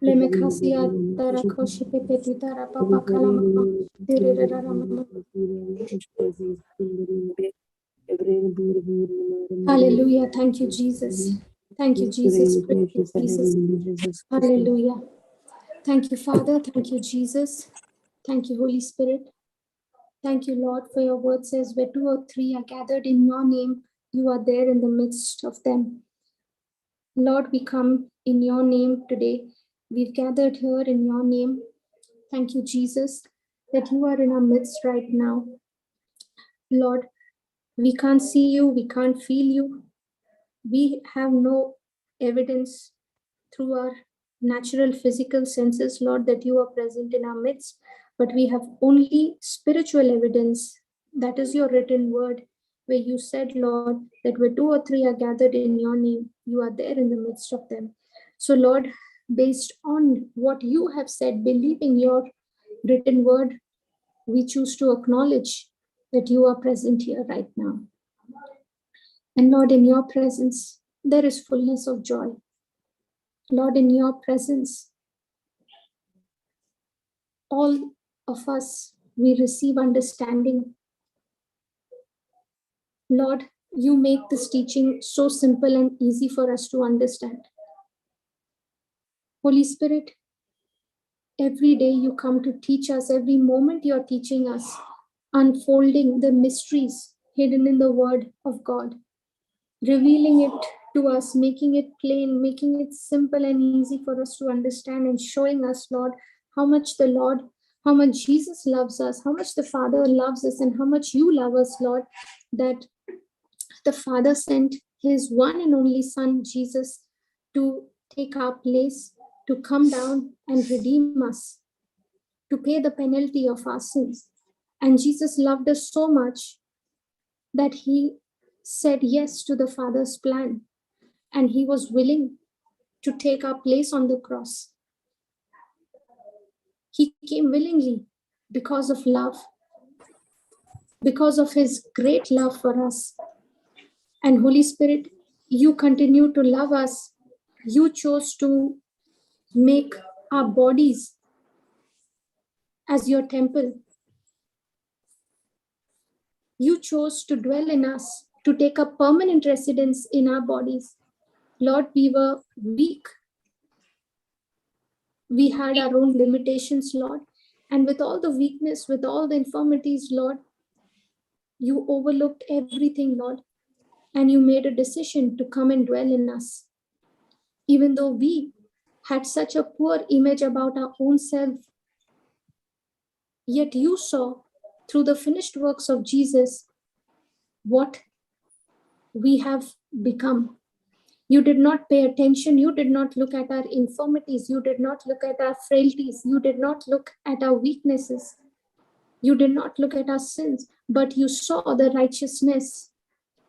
Lemekasia Tarakoshi Pepetara Papa Kalama. Hallelujah. Thank you, Jesus. Thank you, Jesus. Praise you, Jesus. Hallelujah. Thank you, Father. Thank you, Jesus. Thank you, Holy Spirit. Thank you, Lord, for your word says, where 2 or 3 are gathered in your name, you are there in the midst of them. Lord, we come in your name today. We've gathered here in your name. Thank you, Jesus, that you are in our midst right now. Lord, we can't see you, we can't feel you. We have no evidence through our natural physical senses, Lord, that you are present in our midst, but we have only spiritual evidence. That is your written word, where you said, Lord, that where 2 or 3 are gathered in your name, you are there in the midst of them. So, Lord, based on what you have said, believing your written word, we choose to acknowledge that you are present here right now. And Lord, in your presence, there is fullness of joy. Lord, in your presence, all of us, we receive understanding. Lord, you make this teaching so simple and easy for us to understand. Holy Spirit, every day you come to teach us, every moment you're teaching us, unfolding the mysteries hidden in the word of God, revealing it to us, making it plain, making it simple and easy for us to understand, and showing us, Lord, how much Jesus loves us, how much the Father loves us, and how much you love us, Lord, that the Father sent his one and only Son, Jesus, to take our place, to come down and redeem us, to pay the penalty of our sins. And Jesus loved us so much that he said yes to the Father's plan, and he was willing to take our place on the cross. He came willingly because of love, because of his great love for us. And Holy Spirit, you continue to love us. You chose to make our bodies as your temple. You chose to dwell in us, to take up permanent residence in our bodies. Lord, we were weak. We had our own limitations, Lord. And with all the weakness, with all the infirmities, Lord, you overlooked everything, Lord. And you made a decision to come and dwell in us. Even though we had such a poor image about our own self, yet you saw through the finished works of Jesus what we have become. You did not pay attention. You did not look at our infirmities. You did not look at our frailties. You did not look at our weaknesses. You did not look at our sins, but you saw the righteousness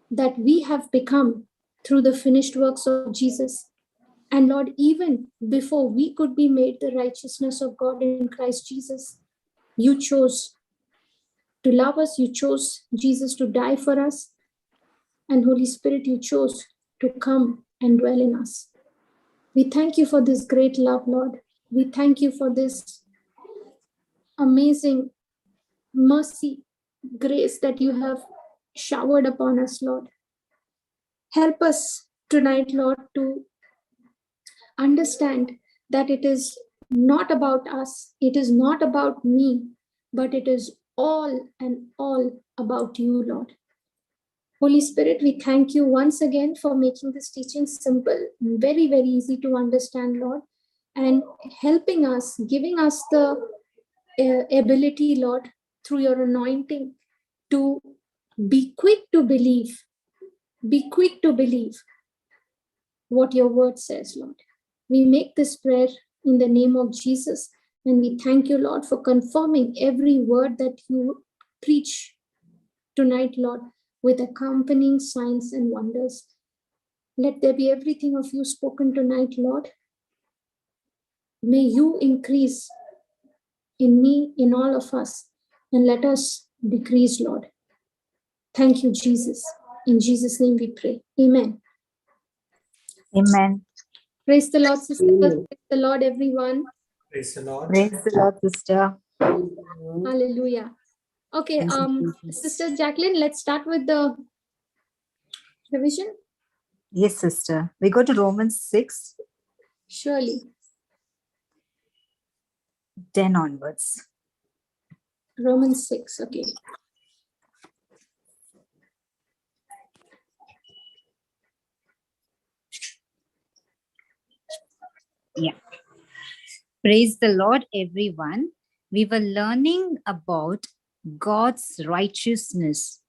that we have become through the finished works of Jesus. And Lord, even before we could be made the righteousness of God in Christ Jesus, you chose to love us. You chose Jesus to die for us. And Holy Spirit, you chose to come and dwell in us. We thank you for this great love, Lord. We thank you for this amazing mercy, grace that you have showered upon us, Lord. Help us tonight, Lord, to understand that it is not about us, it is not about me, but it is all and all about you, Lord. Holy Spirit, we thank you once again for making this teaching simple, very, very easy to understand, Lord, and helping us, giving us the ability, Lord, through your anointing, to be quick to believe what your word says, Lord. We make this prayer in the name of Jesus, and we thank you, Lord, for confirming every word that you preach tonight, Lord, with accompanying signs and wonders. Let there be everything of you spoken tonight, Lord. May you increase in me, in all of us, and let us decrease, Lord. Thank you, Jesus. In Jesus' name we pray. Amen. Amen. Praise the Lord, sisters. Praise the Lord, everyone. Praise the Lord. Praise the Lord, sister. Hallelujah. Okay, Sister Jacqueline, let's start with the revision. Yes, sister. We go to Romans 6, Surely. 10 onwards. Romans 6, okay. Yeah. Praise the Lord, everyone. We were learning about God's righteousness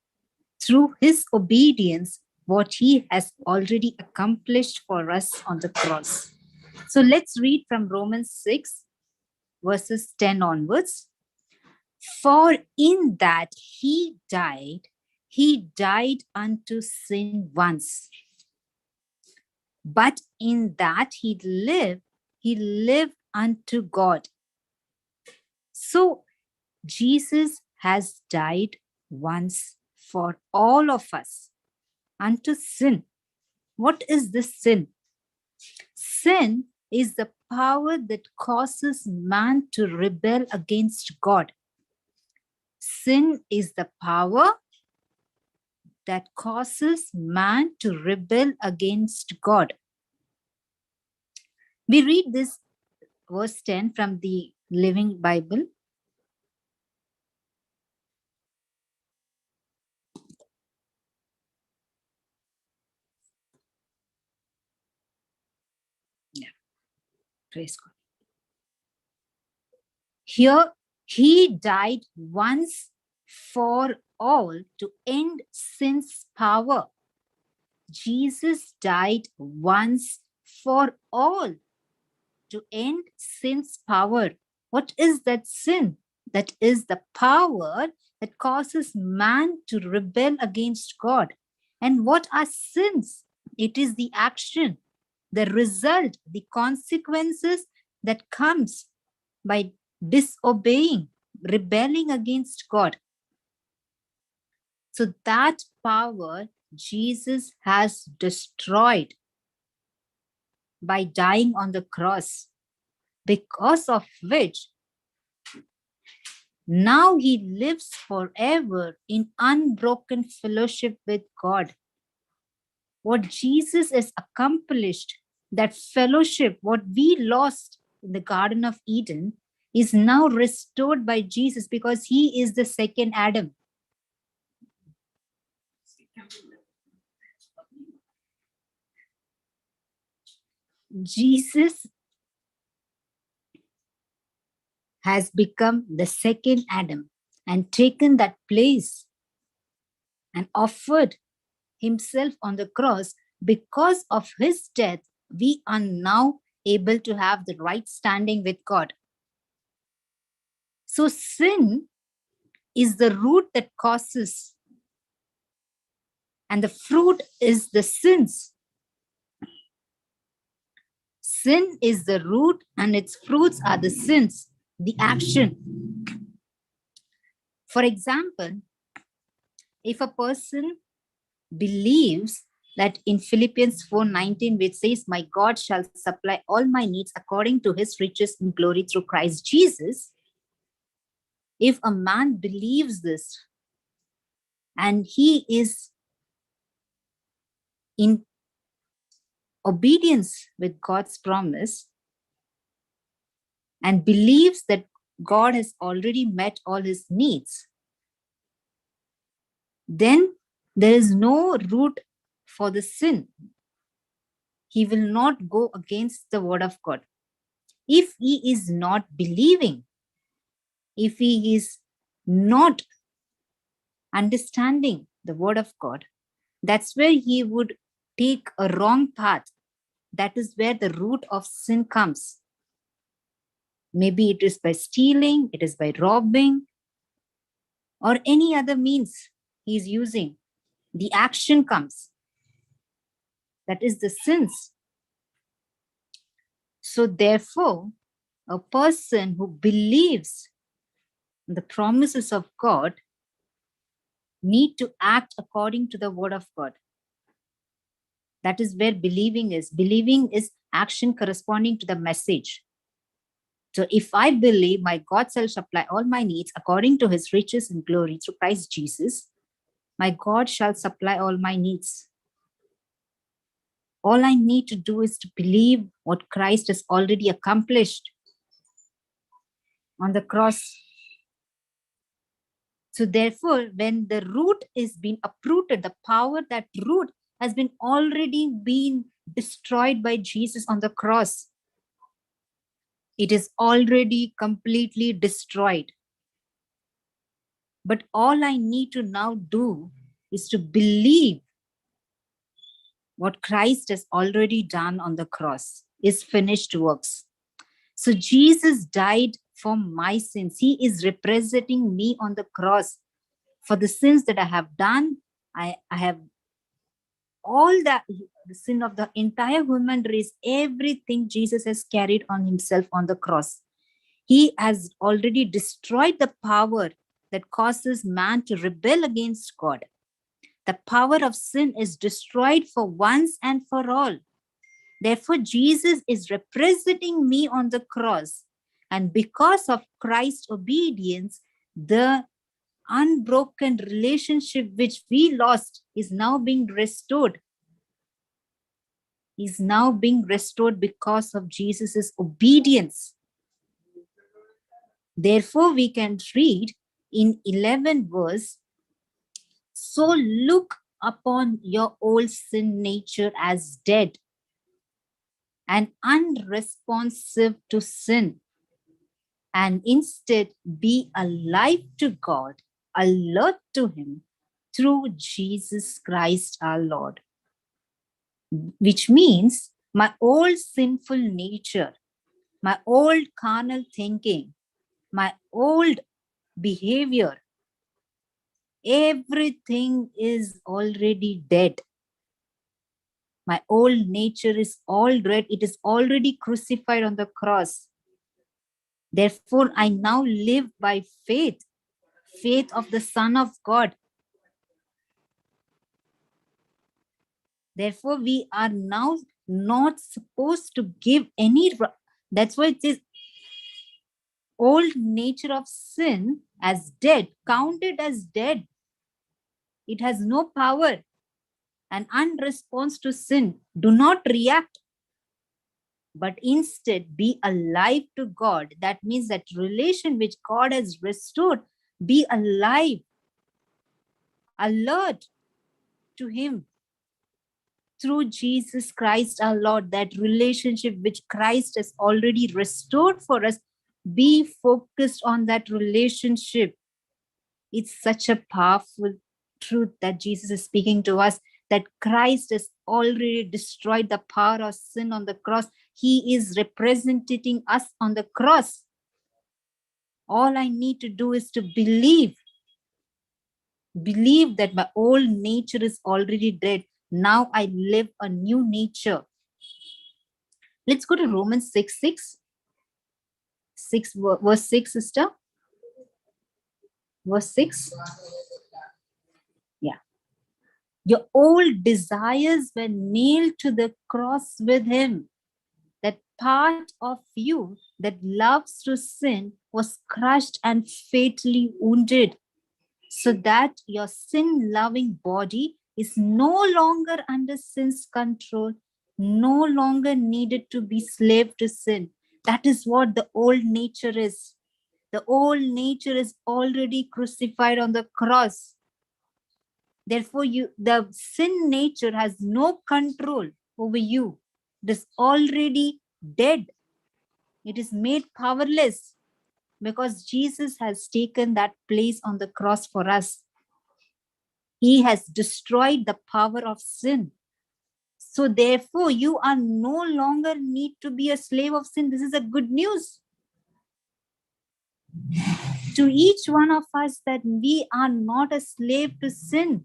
through his obedience, what he has already accomplished for us on the cross. So let's read from Romans 6, verses 10 onwards. For in that he died unto sin once. But in that he lived unto God. So Jesus has died once for all of us unto sin. What is this sin? Sin is the power that causes man to rebel against God. Sin is the power that causes man to rebel against God. We read this verse 10 from the Living Bible. Yeah, praise God. Here, he died once for all to end sin's power. Jesus died once for all to end sin's power. What is that sin? That is the power that causes man to rebel against God. And what are sins? It is the action, the result, the consequences that comes by disobeying, rebelling against God. So that power Jesus has destroyed by dying on the cross, because of which now he lives forever in unbroken fellowship with God. What Jesus has accomplished, that fellowship, what we lost in the Garden of Eden, is now restored by Jesus because he is the second Adam. Jesus has become the second Adam and taken that place and offered himself on the cross. Because of his death, we are now able to have the right standing with God. So sin is the root that causes, and the fruit is the sins. Sin is the root and its fruits are the sins, the action. For example, if a person believes that in Philippians 4:19, which says, my God shall supply all my needs according to his riches in glory through Christ Jesus. If a man believes this and he is in obedience with God's promise and believes that God has already met all his needs, then there is no root for the sin. He will not go against the word of God. If he is not believing, if he is not understanding the word of God, that's where he would take a wrong path. That is where the root of sin comes. Maybe it is by stealing, it is by robbing, or any other means he is using. The action comes. That is the sins. So therefore, a person who believes the promises of God need to act according to the word of God. That is where believing is. Believing is action corresponding to the message. So if I believe my God shall supply all my needs according to his riches and glory through Christ Jesus, my God shall supply all my needs. All I need to do is to believe what Christ has already accomplished on the cross. So therefore, when the root is being uprooted, the power, that root has been already been destroyed by Jesus on the cross. It is already completely destroyed. But all I need to now do is to believe what Christ has already done on the cross, is finished works. So Jesus died for my sins. He is representing me on the cross for the sins that I have done. I have all that, the sin of the entire human race, everything Jesus has carried on himself on the cross. He has already destroyed the power that causes man to rebel against God. The power of sin is destroyed for once and for all. Therefore, Jesus is representing me on the cross. And because of Christ's obedience, the unbroken relationship which we lost is now being restored. Is now being restored because of Jesus' obedience. Therefore, we can read in 11 verse, so look upon your old sin nature as dead and unresponsive to sin, and instead be alive to God, alert to him through Jesus Christ our Lord. Which means my old sinful nature, my old carnal thinking, my old behavior, everything is already dead. My old nature is all dead. It is already crucified on the cross. Therefore, I now live by faith, faith of the Son of God. Therefore, we are now not supposed to give any. That's why it says old nature of sin as dead, counted as dead. It has no power. And unresponse to sin, do not react, but instead be alive to God. That means that relation which God has restored, be alive, alert to him through Jesus Christ our Lord. That relationship which Christ has already restored for us, be focused on that relationship. It's such a powerful truth that Jesus is speaking to us, that Christ has already destroyed the power of sin on the cross. He is representing us on the cross. All I need to do is to believe that my old nature is already dead. Now I live a new nature. Let's go to Romans 6, verse 6, sister. Verse 6. Yeah. Your old desires were nailed to the cross with him. That part of you that loves to sin was crushed and fatally wounded, so that your sin-loving body is no longer under sin's control, no longer needed to be slave to sin. That is what the old nature is. The old nature is already crucified on the cross. Therefore, the sin nature has no control over you. It is already dead. It is made powerless because Jesus has taken that place on the cross for us. He has destroyed the power of sin. So therefore, you are no longer need to be a slave of sin. This is a good news to each one of us, that we are not a slave to sin,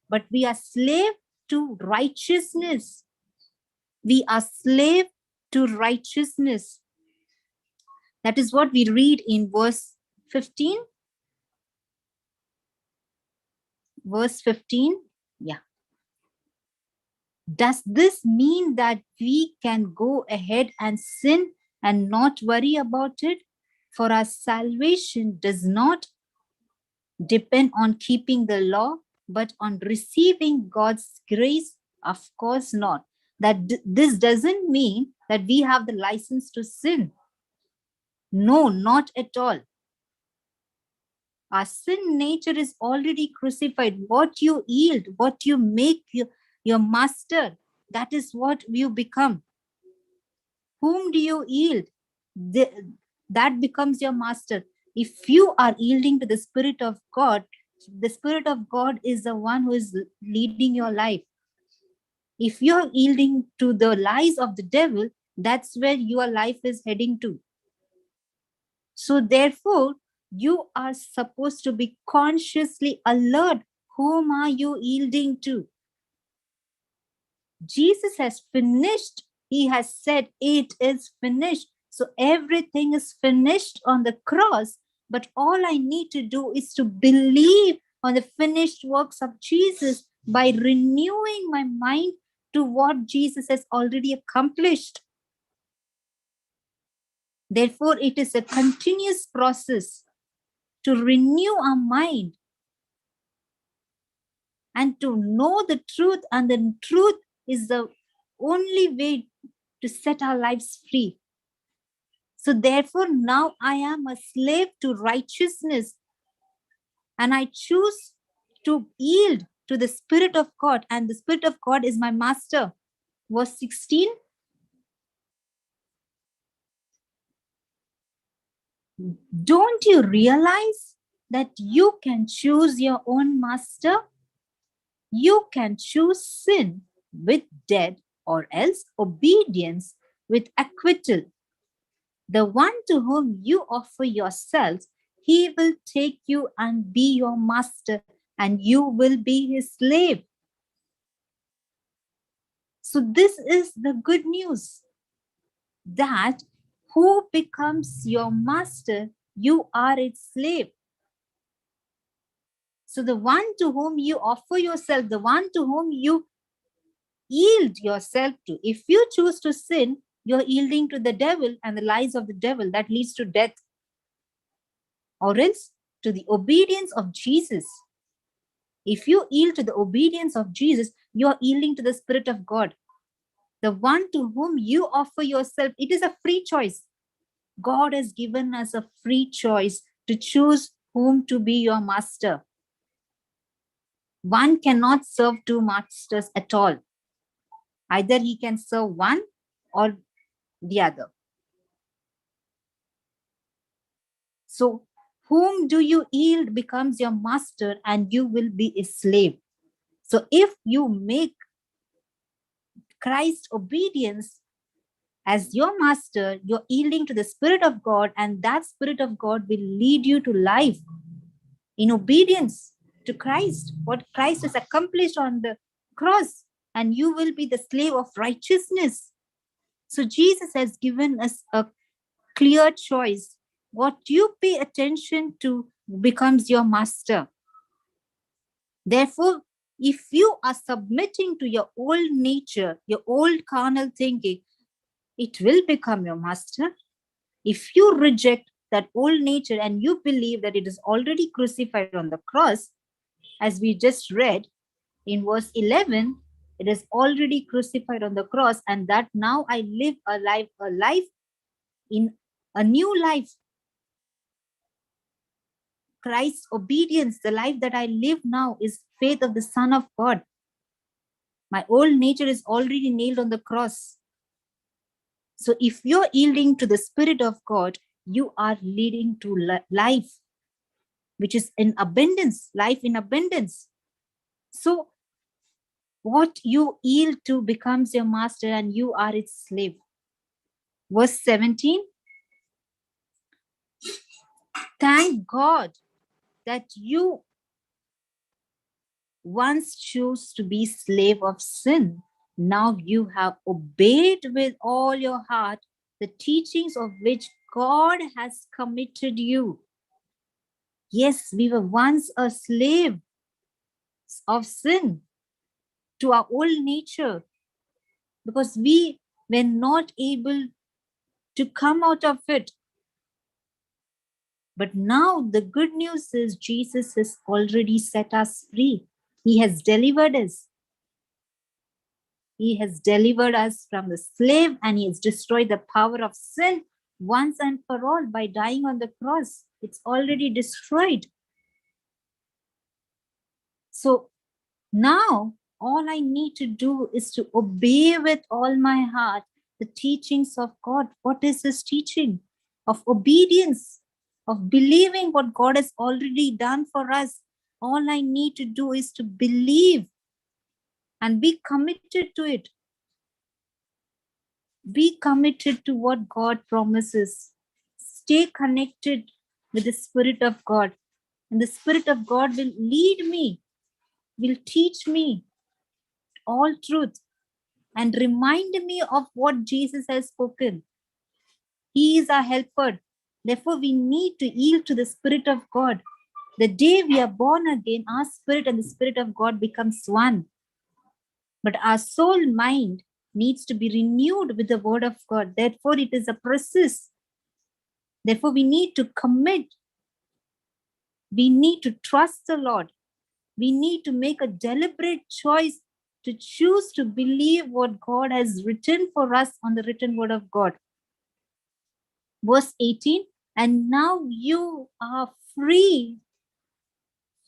but we are slave to righteousness. We are slave to righteousness. That is what we read in verse 15. Verse 15. Yeah. Does this mean that we can go ahead and sin and not worry about it? For our salvation does not depend on keeping the law, but on receiving God's grace? Of course not. This doesn't mean that we have the license to sin. No, not at all. Our sin nature is already crucified. What you yield, what you make your master, that is what you become. Whom do you yield? That becomes your master. If you are yielding to the Spirit of God, the Spirit of God is the one who is leading your life. If you're yielding to the lies of the devil, that's where your life is heading to. So therefore, you are supposed to be consciously alert. Whom are you yielding to? Jesus has finished. He has said, it is finished. So everything is finished on the cross. But all I need to do is to believe on the finished works of Jesus by renewing my mind to what Jesus has already accomplished. Therefore, it is a continuous process to renew our mind and to know the truth. And the truth is the only way to set our lives free. So therefore, now I am a slave to righteousness, and I choose to yield to the Spirit of God, and the Spirit of God is my master. Verse 16. Don't you realize that you can choose your own master? You can choose sin with death, or else obedience with acquittal. The one to whom you offer yourselves, he will take you and be your master, and you will be his slave. So this is the good news, that who becomes your master, you are its slave. So the one to whom you offer yourself, the one to whom you yield yourself to, if you choose to sin, you're yielding to the devil and the lies of the devil that leads to death, or else to the obedience of Jesus. If you yield to the obedience of Jesus, you are yielding to the Spirit of God. The one to whom you offer yourself, it is a free choice. God has given us a free choice to choose whom to be your master. One cannot serve two masters at all. Either he can serve one or the other. So, whom do you yield becomes your master, and you will be a slave. So, if you make Christ's obedience as your master, you're yielding to the Spirit of God, and that Spirit of God will lead you to life in obedience to Christ, what Christ has accomplished on the cross, and you will be the slave of righteousness. So Jesus has given us a clear choice. What you pay attention to becomes your master. Therefore, if you are submitting to your old nature, your old carnal thinking, it will become your master. If you reject that old nature and you believe that it is already crucified on the cross, as we just read in verse 11, it is already crucified on the cross, and that now I live a life in a new life. Christ's obedience, the life that I live now, is faith of the Son of God. My old nature is already nailed on the cross. So if you're yielding to the Spirit of God, you are leading to life, which is in abundance, life in abundance. So what you yield to becomes your master, and you are its slave. Verse 17. Thank God that you once chose to be slave of sin. Now you have obeyed with all your heart the teachings of which God has committed you. Yes, we were once a slave of sin to our old nature. because we were not able to come out of it. But now the good news is Jesus has already set us free. He has delivered us. He has delivered us from the slave, and he has destroyed the power of sin once and for all by dying on the cross. It's already destroyed. So now all I need to do is to obey with all my heart the teachings of God. What is this teaching? Of obedience, of believing what God has already done for us. All I need to do is to believe and be committed to it. Be committed to what God promises. Stay connected with the Spirit of God. And the Spirit of God will lead me, will teach me all truth, and remind me of what Jesus has spoken. He is our helper. Therefore, we need to yield to the Spirit of God. The day we are born again, our spirit and the Spirit of God becomes one. But our soul mind needs to be renewed with the Word of God. Therefore, it is a process. Therefore, we need to commit. We need to trust the Lord. We need to make a deliberate choice to choose to believe what God has written for us on the written Word of God. Verse 18, and now you are free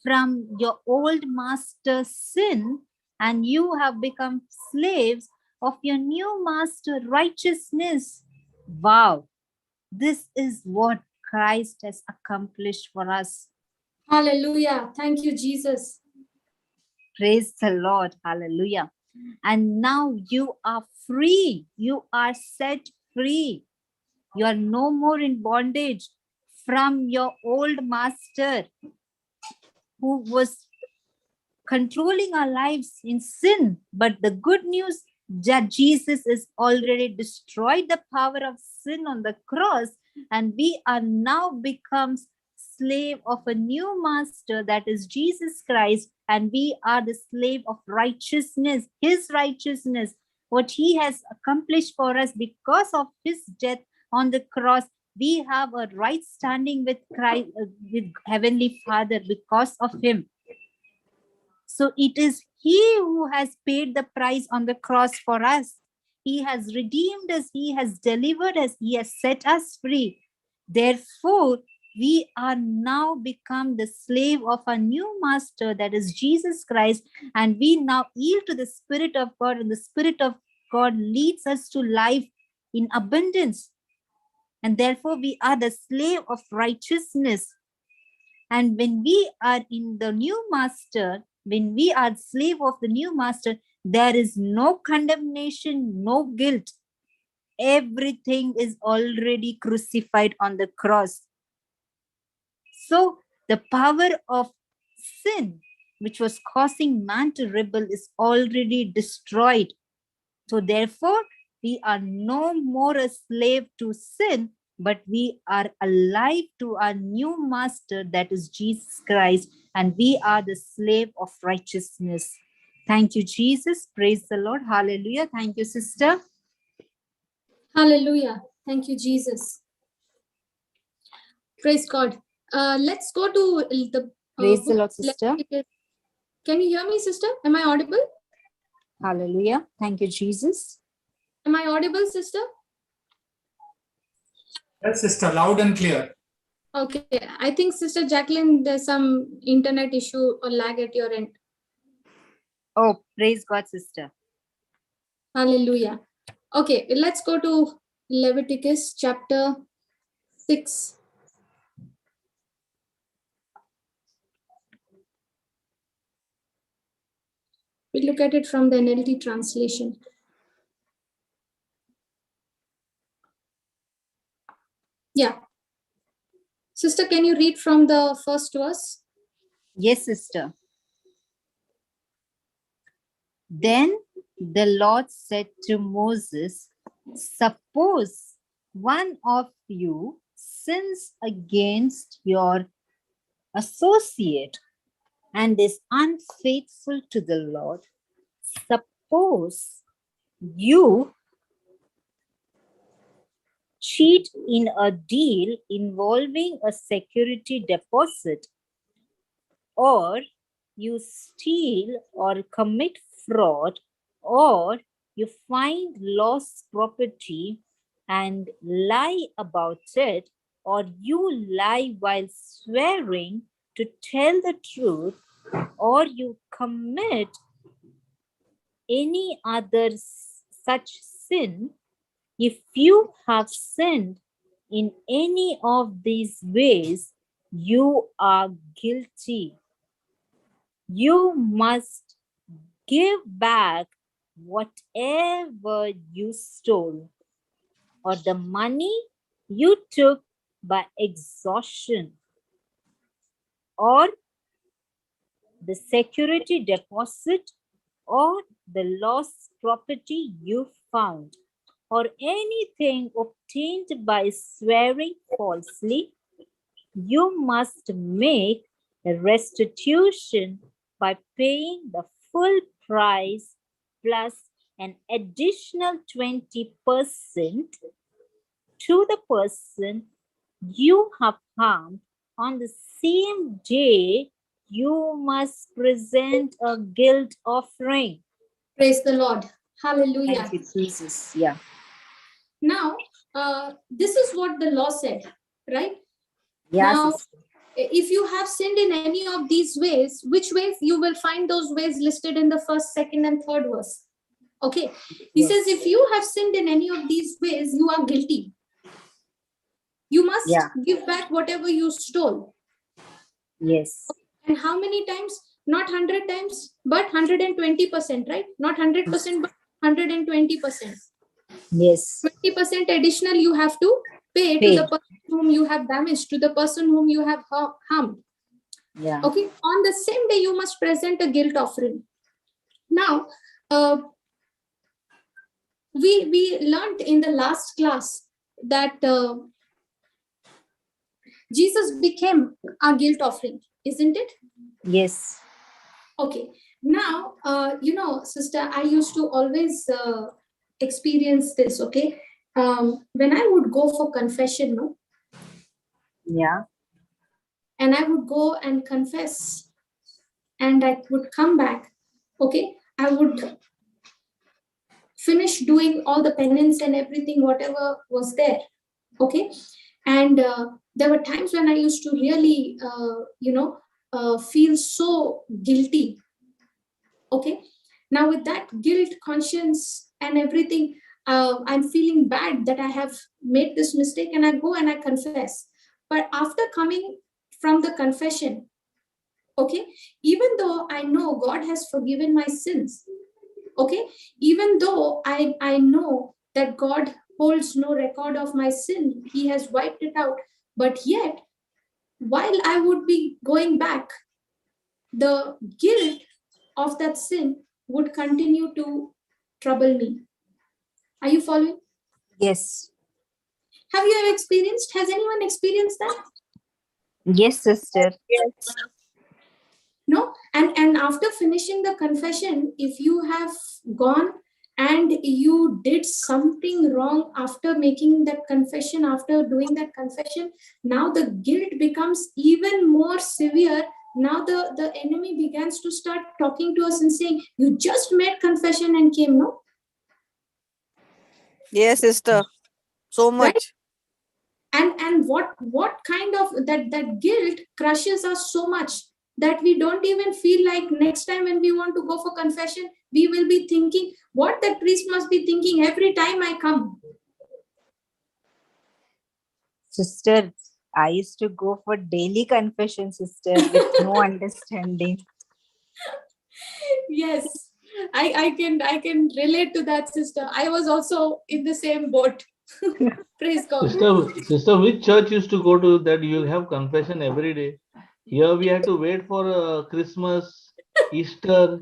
from your old master's sin, and you have become slaves of your new master, righteousness. Wow, this is what Christ has accomplished for us. Hallelujah. Thank you, Jesus. Praise the Lord. Hallelujah. And now you are free. You are set free. You are no more in bondage from your old master who was controlling our lives in sin. But the good news that Jesus has already destroyed the power of sin on the cross, and we are now becomes slave of a new master, that is Jesus Christ, and we are the slave of righteousness, his righteousness, what he has accomplished for us because of his death on the cross. We have a right standing with Christ, with Heavenly Father, because of him. So it is he who has paid the price on the cross for us. He has redeemed us. He has delivered us. He has set us free. Therefore, we are now become the slave of a new master, that is Jesus Christ. And we now yield to the Spirit of God, and the Spirit of God leads us to life in abundance. And therefore, we are the slave of righteousness. And when we are in the new master, when we are slave of the new master, there is no condemnation, no guilt. Everything is already crucified on the cross. So the power of sin, which was causing man to rebel, is already destroyed. So therefore, we are no more a slave to sin, but we are alive to our new master, that is Jesus Christ, and we are the slave of righteousness. Thank you, Jesus. Praise the Lord. Hallelujah. Thank you, sister. Hallelujah. Thank you, Jesus. Praise God. Let's go to the Praise the Lord, sister. Can you hear me, sister? Am I audible? Hallelujah. Thank you, Jesus. Am I audible, sister? Yes, sister, loud and clear. Okay. I think, Sister Jacqueline, there's some internet issue or lag at your end. Oh, praise God, sister. Hallelujah. Okay, let's go to Leviticus chapter 6. We look at it from the NLT translation. Yeah. Sister, can you read from the first verse? Yes, sister. Then the Lord said to Moses, suppose one of you sins against your associate and is unfaithful to the Lord. Suppose you cheat in a deal involving a security deposit, or you steal or commit fraud, or you find lost property and lie about it, or you lie while swearing to tell the truth, or you commit any other such sin, if you have sinned in any of these ways, you are guilty. You must give back whatever you stole, or the money you took by exhaustion, or the security deposit, or the lost property you found, or anything obtained by swearing falsely. You must make a restitution by paying the full price plus an additional 20% to the person you have harmed. On the same day, you must present a guilt offering. Praise the Lord. Hallelujah. Thank you, Jesus. Yeah. Now, this is what the law said, right? Yeah, now, sister. if you have sinned in any of these ways, which ways? You will find those ways listed in the first, second, and third verse. Okay. He says, if you have sinned in any of these ways, you are guilty. You must give back whatever you stole. Yes. And how many times? Not 100 times, but 120%, right? Not 100%, but 120%. Yes. 20% additional you have to pay to the person whom you have damaged, to the person whom you have harmed. Yeah. Okay. On the same day, you must present a guilt offering. Now, we learned in the last class that Jesus became our guilt offering, isn't it? Yes. Okay. Now, sister, I used to always experience this, okay? When I would go for confession, no? Yeah. And I would go and confess, and I would come back, okay? I would finish doing all the penance and everything, whatever was there, okay? And there were times when I used to really, feel so guilty, okay? Now with that guilt, conscience, and everything, I'm feeling bad that I have made this mistake, and I go and I confess. But after coming from the confession, okay, even though I know God has forgiven my sins, okay, even though I know that God holds no record of my sin, he has wiped it out, but yet while I would be going back, the guilt of that sin would continue to trouble me. Are you following? Yes. Have you ever experienced? Has anyone experienced that? Yes, sister. Yes. No? And after finishing the confession, if you have gone and you did something wrong after making that confession, after doing that confession, now the guilt becomes even more severe. Now the enemy begins to start talking to us and saying, you just made confession and came, no? Yes, sister. So much. Right? And what kind of that guilt crushes us so much that we don't even feel like next time when we want to go for confession, we will be thinking what that priest must be thinking every time I come. Sister, I used to go for daily confession, sister, with no understanding. Yes, I can relate to that, sister. I was also in the same boat. Praise God. Sister, which church used to go to that you'll have confession every day? Here we had to wait for Christmas, Easter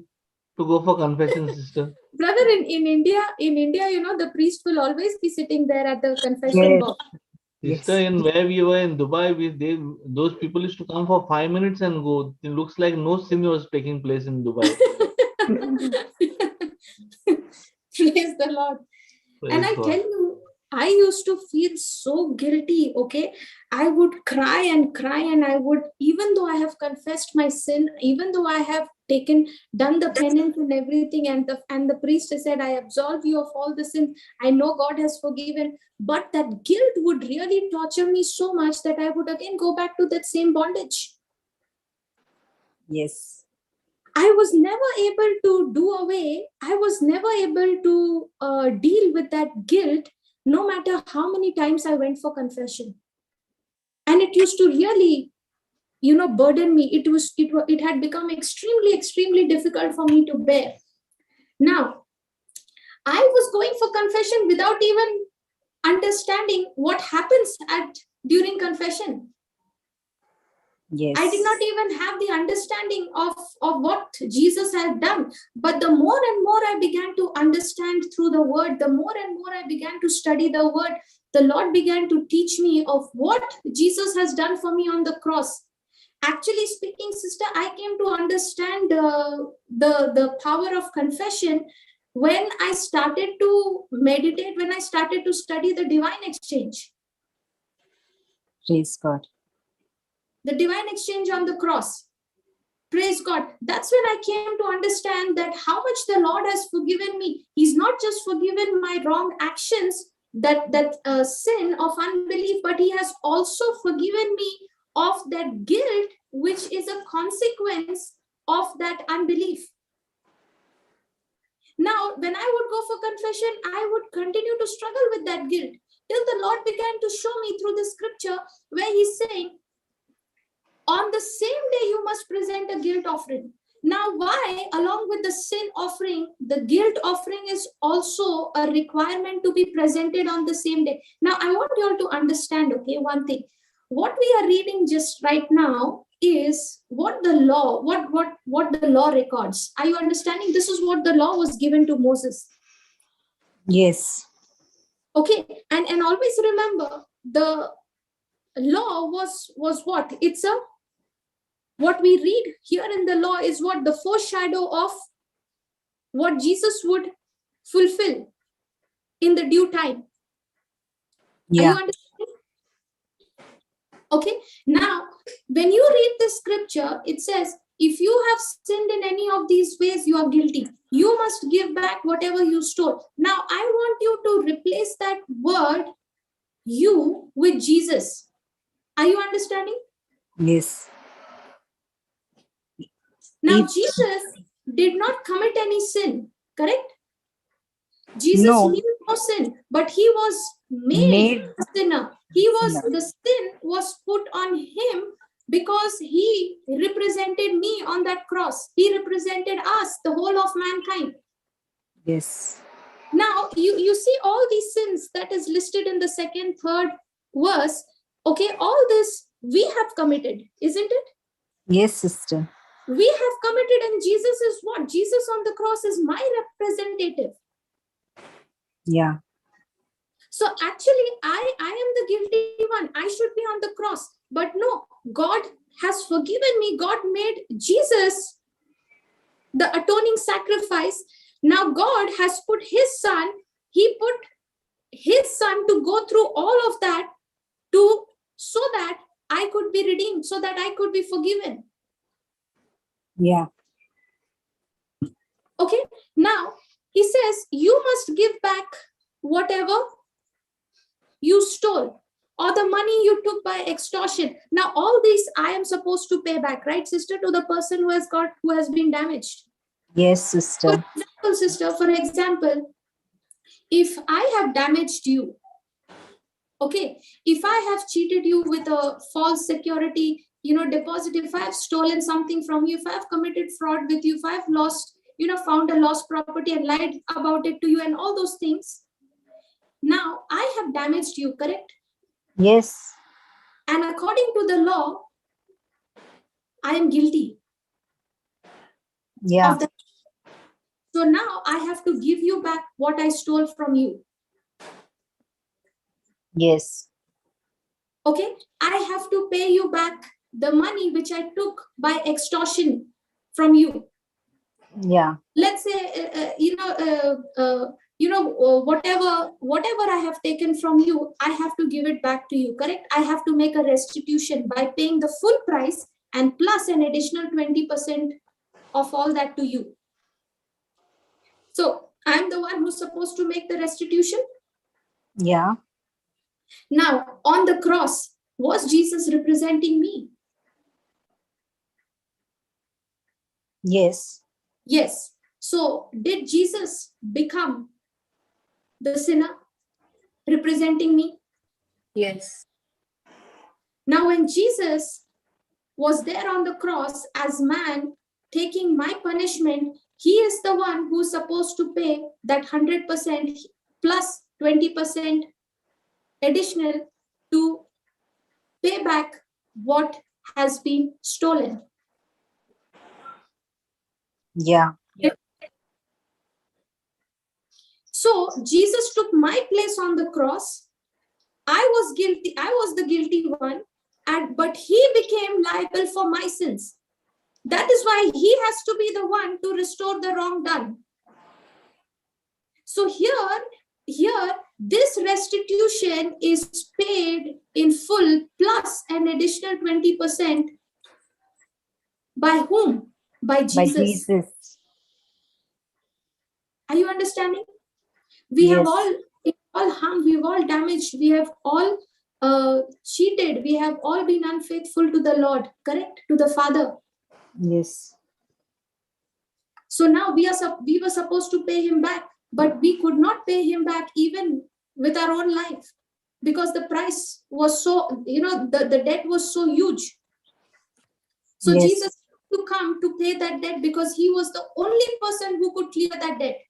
to go for confession, sister. Brother, in India, the priest will always be sitting there at the confession box. Sister, in where we were in Dubai, those people used to come for 5 minutes and go. It looks like no sin was taking place in Dubai. Praise the Lord. And I tell you, I used to feel so guilty. Okay, I would cry, and I would, even though I have confessed my sin, even though I have done the penance and everything, and the priest has said, I absolve you of all the sins. I know God has forgiven, but that guilt would really torture me so much that I would again go back to that same bondage. Yes. I was never able to do away. I was never able to deal with that guilt, no matter how many times I went for confession. And it used to really, burden me. It had become extremely difficult for me to bear. Now, I was going for confession without even understanding what happens during confession. Yes. I did not even have the understanding of what Jesus had done. But the more and more I began to understand through the word, the more and more I began to study the word, the Lord began to teach me of what Jesus has done for me on the cross. Actually speaking, sister, I came to understand the power of confession when I started to meditate, when I started to study the divine exchange. Praise God. The divine exchange on the cross. Praise God. That's when I came to understand that how much the Lord has forgiven me. He's not just forgiven my wrong actions, that sin of unbelief, but He has also forgiven me of that guilt, which is a consequence of that unbelief. Now, when I would go for confession, I would continue to struggle with that guilt till the Lord began to show me through the scripture where He's saying, on the same day, you must present a guilt offering. Now, why, along with the sin offering, the guilt offering is also a requirement to be presented on the same day? Now, I want you all to understand, okay, one thing. What we are reading just right now is what the law, what the law records. Are you understanding? This is what the law was given to Moses. Yes. Okay, and always remember, the law was what? It's a, what we read here in the law is what? The foreshadow of what Jesus would fulfill in the due time. Yeah. Are you understanding? Okay, now when you read the scripture, it says, if you have sinned in any of these ways, you are guilty. You must give back whatever you stole. Now, I want you to replace that word you with Jesus. Are you understanding? Yes. Now, If- Jesus did not commit any sin, correct? Jesus No. knew no sin, but He was made a sinner. The sin was put on Him because He represented me on that cross. He represented us, the whole of mankind. Yes. Now, you see all these sins that is listed in the second, third verse. Okay, all this we have committed, isn't it? Yes, sister. We have committed, and Jesus is what? Jesus on the cross is my representative. Yeah. So actually, I am the guilty one. I should be on the cross. But no, God has forgiven me. God made Jesus the atoning sacrifice. Now God has put His Son. He put His Son to go through all of that so that I could be redeemed, so that I could be forgiven. Yeah. Okay. Now He says, you must give back whatever you stole, or the money you took by extortion. Now, all these I am supposed to pay back, right, sister, to the person who has been damaged. Yes, sister. For example, if I have damaged you, okay, if I have cheated you with a false security, deposit, if I have stolen something from you, if I have committed fraud with you, if I have lost, found a lost property and lied about it to you and all those things, now I have damaged you, correct? Yes. And according to the law, I am guilty. Yeah. Of that. So now I have to give you back what I stole from you. Yes. Okay, I have to pay you back the money which I took by extortion from you. Yeah. Let's say, whatever I have taken from you, I have to give it back to you, correct? I have to make a restitution by paying the full price and plus an additional 20% of all that to you. So I'm the one who's supposed to make the restitution. Yeah. Now, on the cross, was Jesus representing me? Yes. Yes. So did Jesus become the sinner representing me? Yes. Now, when Jesus was there on the cross as man, taking my punishment, he is the one who's supposed to pay that 100% plus 20% additional to pay back what has been stolen. Yeah. So Jesus took my place on the cross. I was guilty. I was the guilty one, but he became liable for my sins. That is why he has to be the one to restore the wrong done. So here, this restitution is paid in full plus an additional 20%. By whom? By Jesus. By Jesus. Are you understanding? We Yes. have all harmed, we've all damaged, we have all cheated, we have all been unfaithful to the Lord, correct? To the Father. Yes. So now we were supposed to pay him back, but we could not pay him back even with our own life, because the price was so, the debt was so huge. So Yes. Jesus had to come to pay that debt because he was the only person who could clear that debt.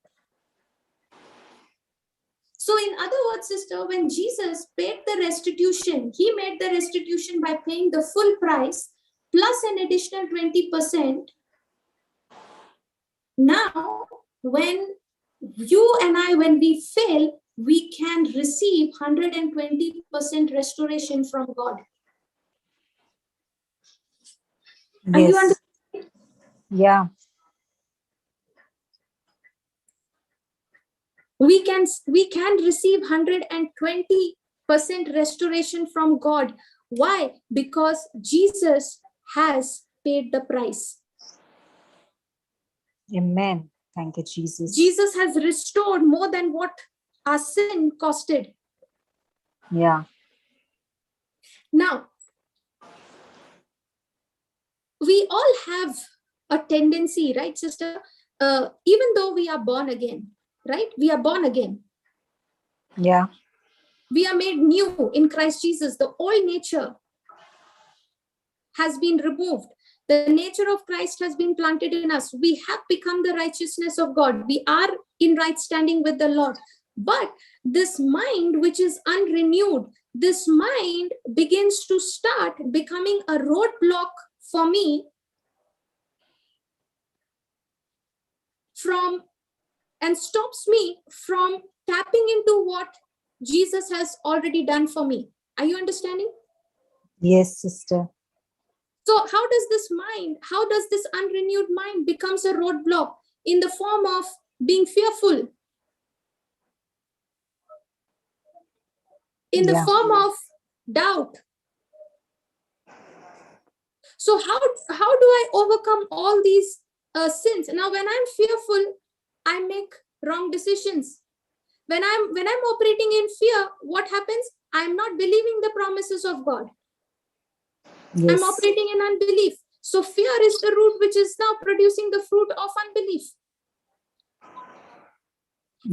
So in other words, sister, when Jesus paid the restitution, he made the restitution by paying the full price plus an additional 20%. Now, when you and I, when we fail, we can receive 120% restoration from God. Are you Yes. understanding? Yeah. We can receive 120% restoration from God. Why? Because Jesus has paid the price. Amen. Thank you, Jesus. Jesus has restored more than what our sin costed. Yeah. Now, we all have a tendency, right, sister? Even though we are born again, right? We are born again. Yeah. We are made new in Christ Jesus. The old nature has been removed. The nature of Christ has been planted in us. We have become the righteousness of God. We are in right standing with the Lord. But this mind, which is unrenewed, this mind begins to start becoming a roadblock for me and stops me from tapping into what Jesus has already done for me. Are you understanding? Yes, sister. So how does this unrenewed mind becomes a roadblock in the form of being fearful, in the form of doubt? So how do I overcome all these sins? Now, when I'm fearful, I make wrong decisions. When I'm operating in fear, what happens? I'm not believing the promises of God. Yes. I'm operating in unbelief. So fear is the root which is now producing the fruit of unbelief.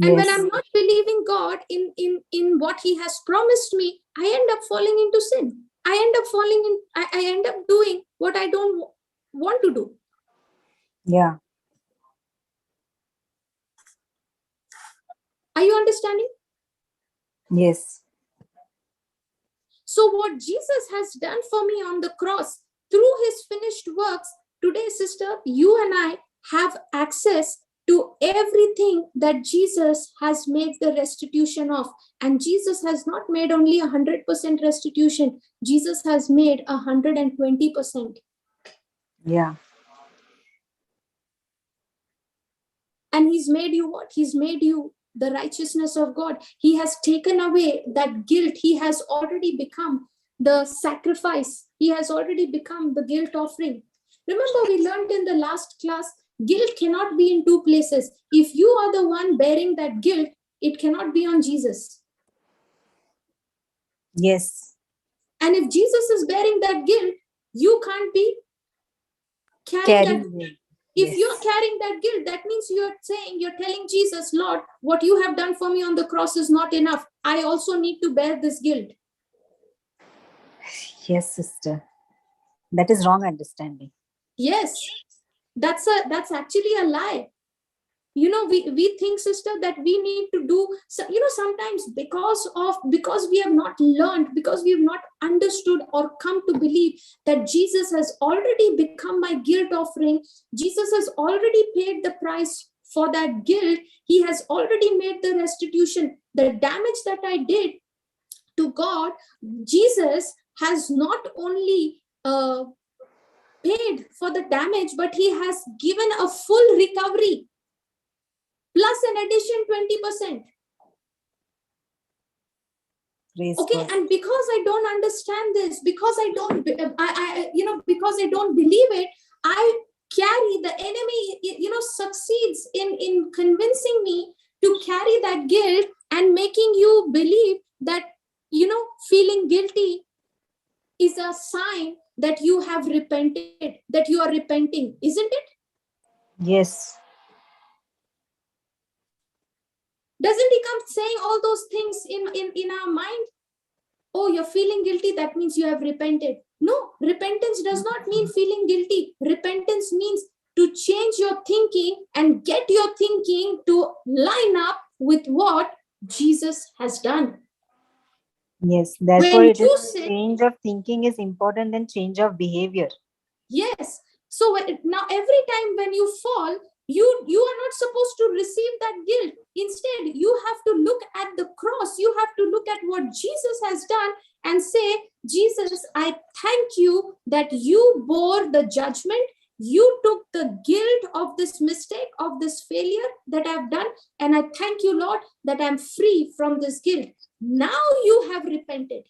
And when I'm not believing God in what he has promised me, I end up falling into sin. I end up doing what I don't want to do. Yeah. Are you understanding? Yes. So what Jesus has done for me on the cross through his finished works, today, sister, you and I have access to everything that Jesus has made the restitution of. And Jesus has not made only 100% restitution. Jesus has made 120%. Yeah. And he's made you what? He's made you the righteousness of God. He has taken away that guilt. He has already become the sacrifice. He has already become the guilt offering. Remember, we learned in the last class, guilt cannot be in two places. If you are the one bearing that guilt, it cannot be on Jesus. Yes. And if Jesus is bearing that guilt, you can't be carrying that. If you're carrying that guilt, that means you're telling Jesus, Lord, what you have done for me on the cross is not enough. I also need to bear this guilt. Yes, sister. That is wrong understanding. Yes, that's actually a lie. We think, sister, that we need to do, sometimes because we have not learned, because we have not understood or come to believe that Jesus has already become my guilt offering. Jesus has already paid the price for that guilt. He has already made the restitution. The damage that I did to God, Jesus has not only paid for the damage, but he has given a full recovery plus an addition 20%. Okay, and because I don't understand this, because I don't believe it, I carry, the enemy succeeds in convincing me to carry that guilt and making you believe that feeling guilty is a sign that you have repented, that you are repenting, isn't it? Yes. Doesn't he come saying all those things in our mind? Oh, you're feeling guilty, that means you have repented. No, repentance does not mean feeling guilty. Repentance means to change your thinking and get your thinking to line up with what Jesus has done. Yes, therefore change of thinking is important than change of behavior. Yes. So now every time when you fall, you are not supposed to receive that guilt. Instead, you have to look at the cross. You have to look at what Jesus has done and say, Jesus, I thank you that you bore the judgment. You took the guilt of this mistake, of this failure that I've done. And I thank you, Lord, that I'm free from this guilt. Now you have repented.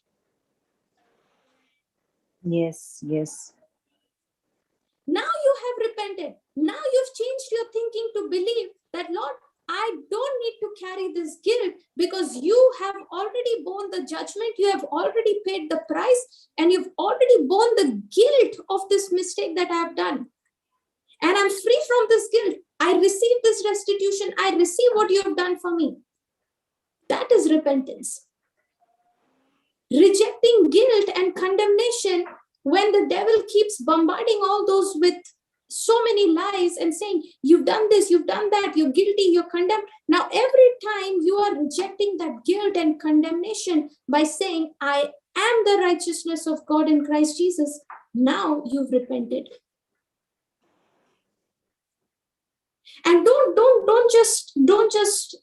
Yes, yes. Now you have repented. Now you've changed your thinking to believe that, Lord, I don't need to carry this guilt because you have already borne the judgment. You have already paid the price and you've already borne the guilt of this mistake that I have done. And I'm free from this guilt. I receive this restitution. I receive what you have done for me. That is repentance. Rejecting guilt and condemnation when the devil keeps bombarding all those with so many lies and saying, you've done this, you've done that, you're guilty, you're condemned. Now, every time you are rejecting that guilt and condemnation by saying, I am the righteousness of God in Christ Jesus, now you've repented. And don't just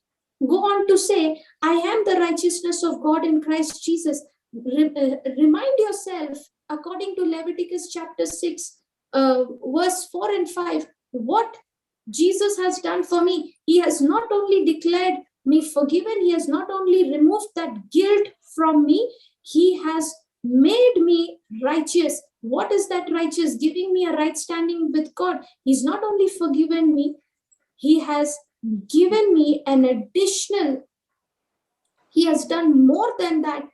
go on to say, I am the righteousness of God in Christ Jesus. Remind yourself, according to Leviticus chapter 6, verse 4 and 5, what Jesus has done for me. He has not only declared me forgiven, he has not only removed that guilt from me, he has made me righteous. What is that righteous? Giving me a right standing with God. He's not only forgiven me, he has given me an additional, he has done more than that.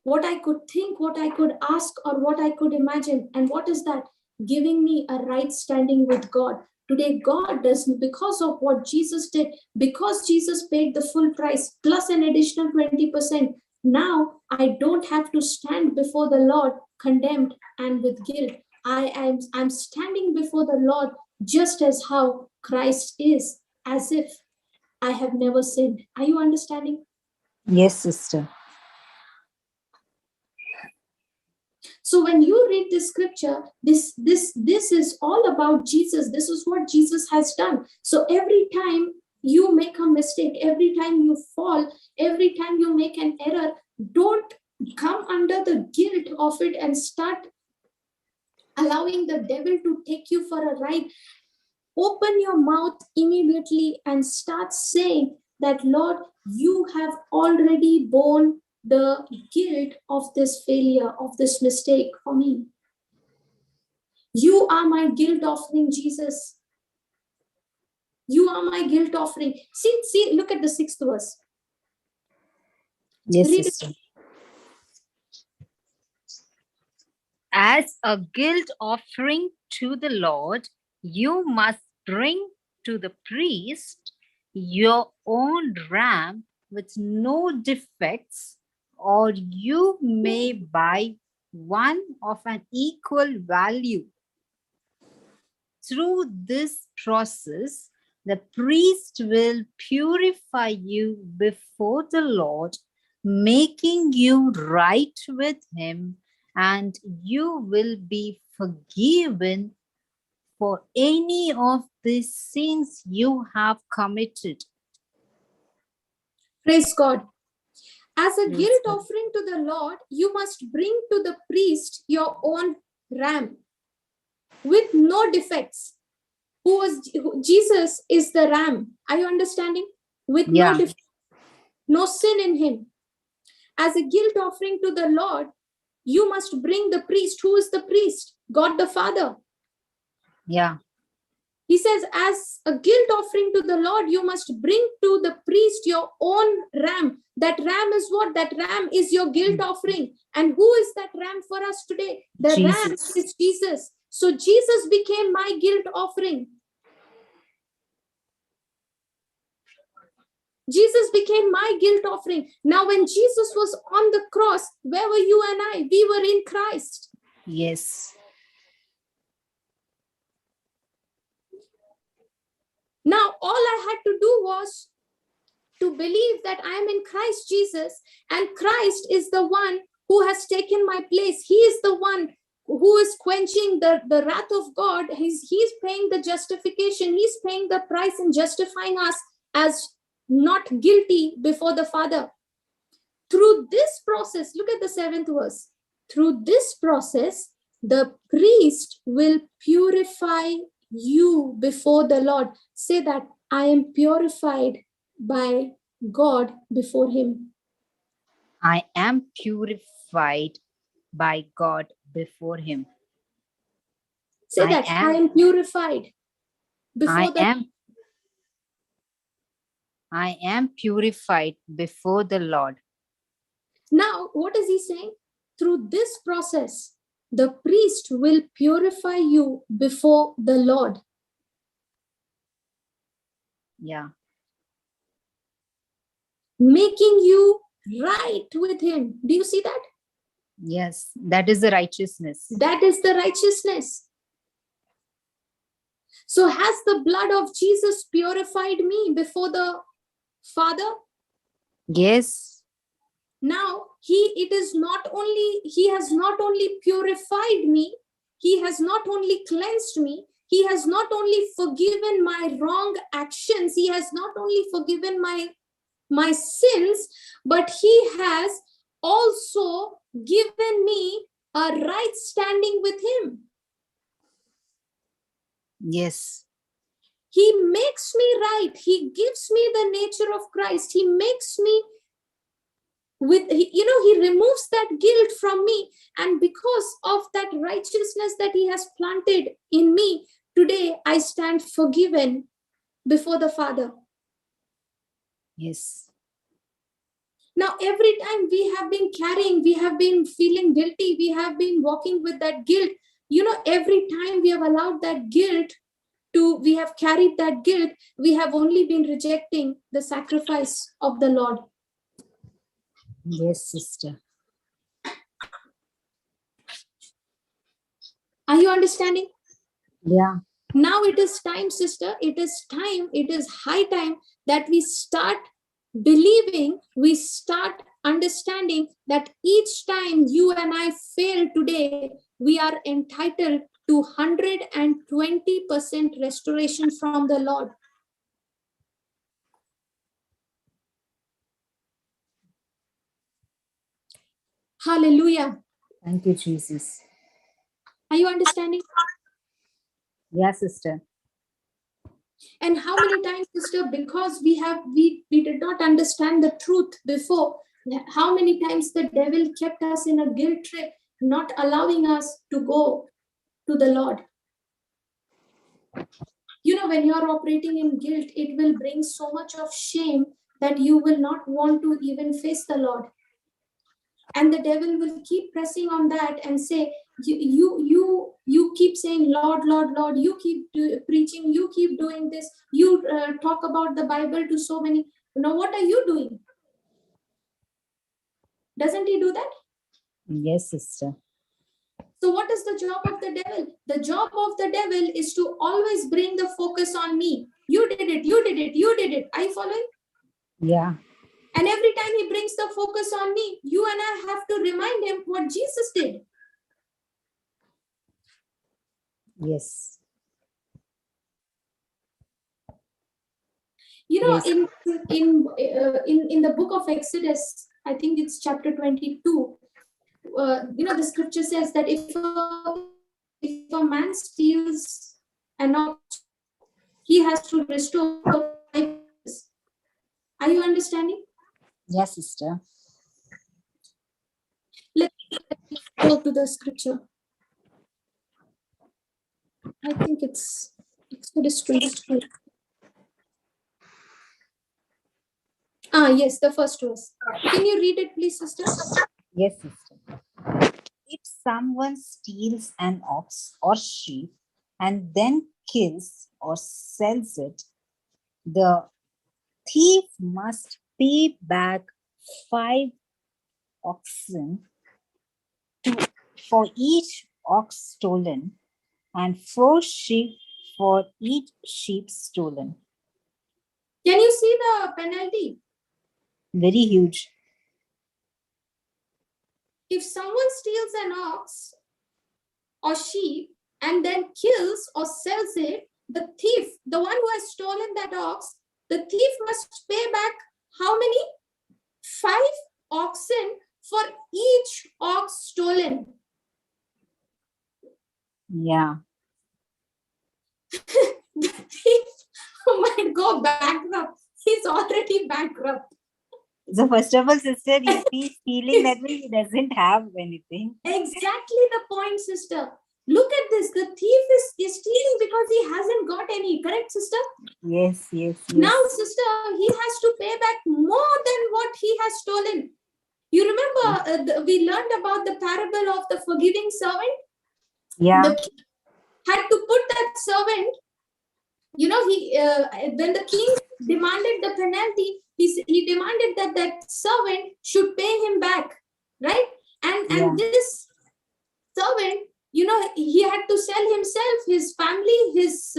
What I could think, what I could ask, or what I could imagine. And what is that? Giving me a right standing with God. Today, God does, because of what Jesus did, because Jesus paid the full price plus an additional 20%. Now, I don't have to stand before the Lord condemned and with guilt. I'm standing before the Lord just as how Christ is, as if I have never sinned. Are you understanding? Yes, sister. So when you read this scripture, this is all about Jesus. This is what Jesus has done. So every time you make a mistake, every time you fall, every time you make an error, don't come under the guilt of it and start allowing the devil to take you for a ride. Open your mouth immediately and start saying, that, Lord, you have already borne the guilt of this failure, of this mistake for me. You are my guilt offering, Jesus. You are my guilt offering. See, look at the 6th verse. Yes, Read it. sister. As a guilt offering to the Lord, you must bring to the priest your own ram with no defects, or you may buy one of an equal value. Through this process, the priest will purify you before the Lord, making you right with him, and you will be forgiven for any of the sins you have committed. Praise God. As a Praise guilt God. offering to the Lord, you must bring to the priest your own ram with no defects. Jesus is the ram. Are you understanding? With Yeah. no defects, no sin in him. As a guilt offering to the Lord, you must bring the priest. Who is the priest? God the Father. Yeah. He says, as a guilt offering to the Lord, you must bring to the priest your own ram. That ram is what? That ram is your guilt offering. And who is that ram for us today? The ram Jesus. is Jesus. So Jesus became my guilt offering. Jesus became my guilt offering. Now, when Jesus was on the cross, where were you and I? We were in Christ. Yes. Now, all I had to do was to believe that I am in Christ Jesus, and Christ is the one who has taken my place. He is the one who is quenching the wrath of God. He's paying the justification. He's paying the price and justifying us as not guilty before the Father. Through this process, look at the 7th verse. Through this process, the priest will purify you before the Lord. Say that, I am purified by God before him. I am purified by God before him. Say that, I am purified before I am purified before the Lord. Now, what is he saying? Through this process, the priest will purify you before the Lord. Yeah. Making you right with him. Do you see that? Yes, that is the righteousness. That is the righteousness. So has the blood of Jesus purified me before the Father? Yes. Now he has not only purified me, he has not only cleansed me, he has not only forgiven my wrong actions, he has not only forgiven my sins, but he has also given me a right standing with him. Yes. He makes me right. He gives me the nature of Christ. He makes me he removes that guilt from me. And because of that righteousness that he has planted in me, today I stand forgiven before the Father. Yes. Now, every time we have been feeling guilty, we have been walking with that guilt. Every time we have allowed that guilt we have carried that guilt, we have only been rejecting the sacrifice of the Lord. Yes, sister. Are you understanding? Yeah. Now it is time, sister. It is high time that we start believing, we start understanding that each time you and I fail today, we are entitled to 120% restoration from the Lord. Hallelujah. Thank you, Jesus. Are you understanding? Yeah, sister. And how many times, sister, because we did not understand the truth before, how many times the devil kept us in a guilt trip, not allowing us to go to the Lord. You know, when you're operating in guilt, it will bring so much of shame that you will not want to even face the Lord. And the devil will keep pressing on that and say, you keep saying, Lord, Lord, Lord, you keep preaching, you keep doing this, you talk about the Bible to so many. Now, what are you doing? Doesn't he do that? Yes, sister. So what is the job of the devil? The job of the devil is to always bring the focus on me. You did it, you did it, you did it. Are you following? Yeah. And every time he brings the focus on me, you and I have to remind him what Jesus did. Yes. You know, Yes. in the book of Exodus, I think it's chapter 22. You know, the scripture says that if a man steals an ox, he has to restore 5 pieces. Are you understanding? Yes, sister. Let's go to the scripture. I think it's Exodus 22. Yes, the first verse. Can you read it, please, sister? Yes, sister. If someone steals an ox or sheep and then kills or sells it, the thief must pay back 5 oxen for each ox stolen and 4 sheep for each sheep stolen. Can you see the penalty? Very huge. If someone steals an ox or sheep and then kills or sells it, the thief, the one who has stolen that ox, the thief must pay back how many? 5 oxen for each ox stolen. Yeah. The thief might go bankrupt. He's already bankrupt. So first of all, sister, if he's stealing, that means he doesn't have anything. Exactly the point, sister. Look at this. The thief is stealing because he hasn't got any. Correct, sister? Yes, yes, yes. Now, sister, he has to pay back more than what he has stolen. You remember we learned about the parable of the forgiving servant? Yeah. The king had to put that servant, you know, when the king demanded the penalty, he demanded that that servant should pay him back, right? And this servant, you know, he had to sell himself, his family, his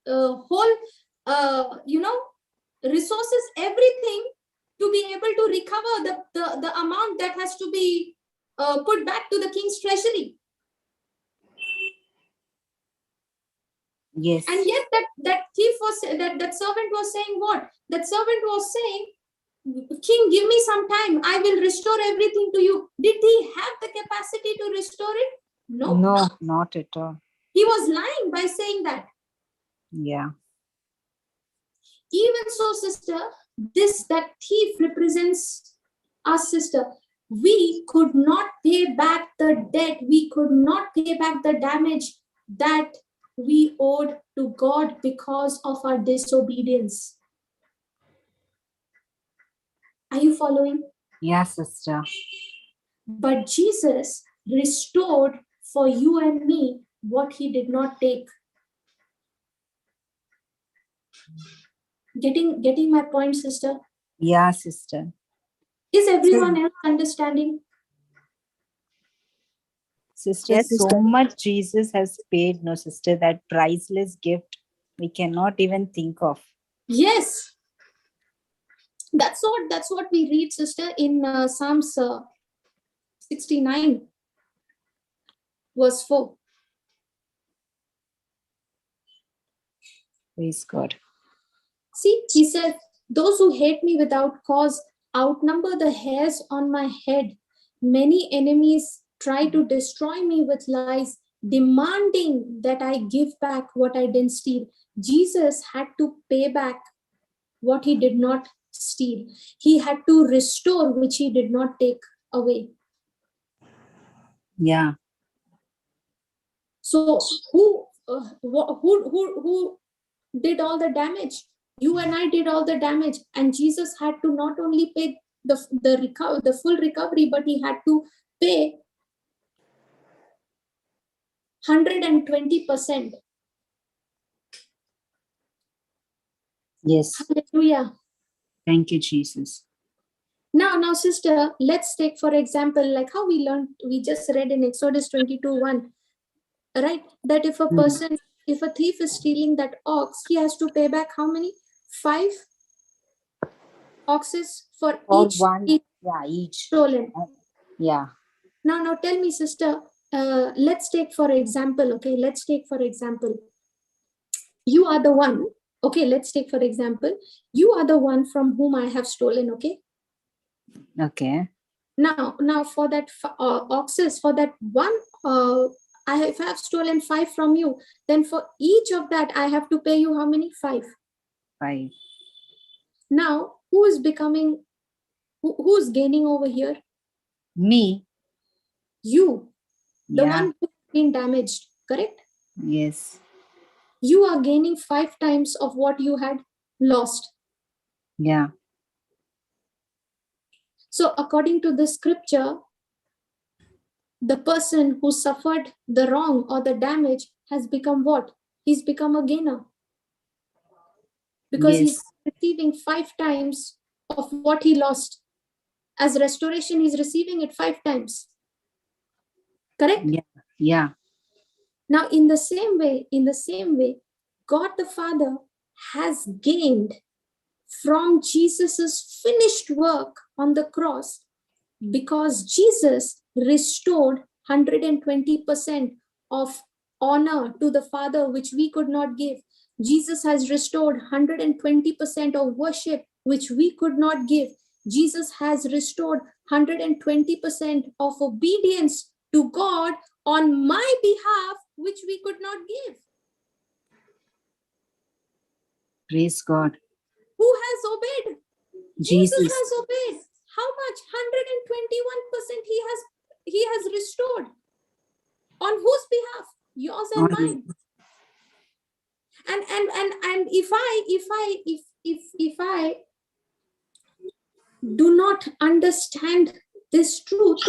whole, you know, resources, everything, to be able to recover the amount that has to be put back to the king's treasury. Yes. And yet that thief was, that servant was saying what? That servant was saying, King, give me some time. I will restore everything to you. Did he have the capacity to restore it? No. No, not at all. He was lying by saying that. Yeah. Even so, sister, that thief represents us, sister. We could not pay back the debt. We could not pay back the damage that we owed to God because of our disobedience. Are you following? Yeah, sister. But Jesus restored for you and me what he did not take. Getting my point, sister? Yeah, sister. Is everyone else understanding? Sister, Yes, so sister. much Jesus has paid, no, sister, that priceless gift we cannot even think of. Yes. That's what we read, sister, in Psalms 69, verse 4. Praise God. See, he said, those who hate me without cause outnumber the hairs on my head. Many enemies try to destroy me with lies, demanding that I give back what I didn't steal. Jesus had to pay back what he did not steal. He had to restore which he did not take away. Yeah. So who did all the damage? You and I did all the damage, and Jesus had to not only pay the full recovery, but he had to pay 120%. Yes. Hallelujah. Thank you, Jesus. Now, sister, let's take for example, like how we learned, we just read in Exodus 22:1, right? That if a person, if a thief is stealing that ox, he has to pay back how many? 5 oxes for Or each one. Yeah, each. stolen. Yeah. Now tell me, sister, let's take for example, okay, let's take for example, you are the one, okay, let's take for example, you are the one from whom I have stolen, okay? Okay. Now for that oxes, for that one, if I have stolen 5 from you, then for each of that, I have to pay you how many? 5. 5. Now, who is becoming, who's gaining over here? Me. You, the Yeah. one who's been damaged, correct? Yes. You are gaining 5 times of what you had lost. Yeah. So according to the scripture, the person who suffered the wrong or the damage has become what? He's become a gainer. Because he's receiving 5 times of what he lost. As restoration, he's receiving it 5 times. Correct? Yeah. Yeah. Now, in the same way, God the Father has gained from Jesus's finished work on the cross, because Jesus restored 120% of honor to the Father, which we could not give. Jesus has restored 120% of worship, which we could not give. Jesus has restored 120% of obedience to God on my behalf, which we could not give. Praise God. Who has obeyed? Jesus has obeyed. How much? 121% he has restored. On whose behalf? Yours and mine. And if I do not understand this truth,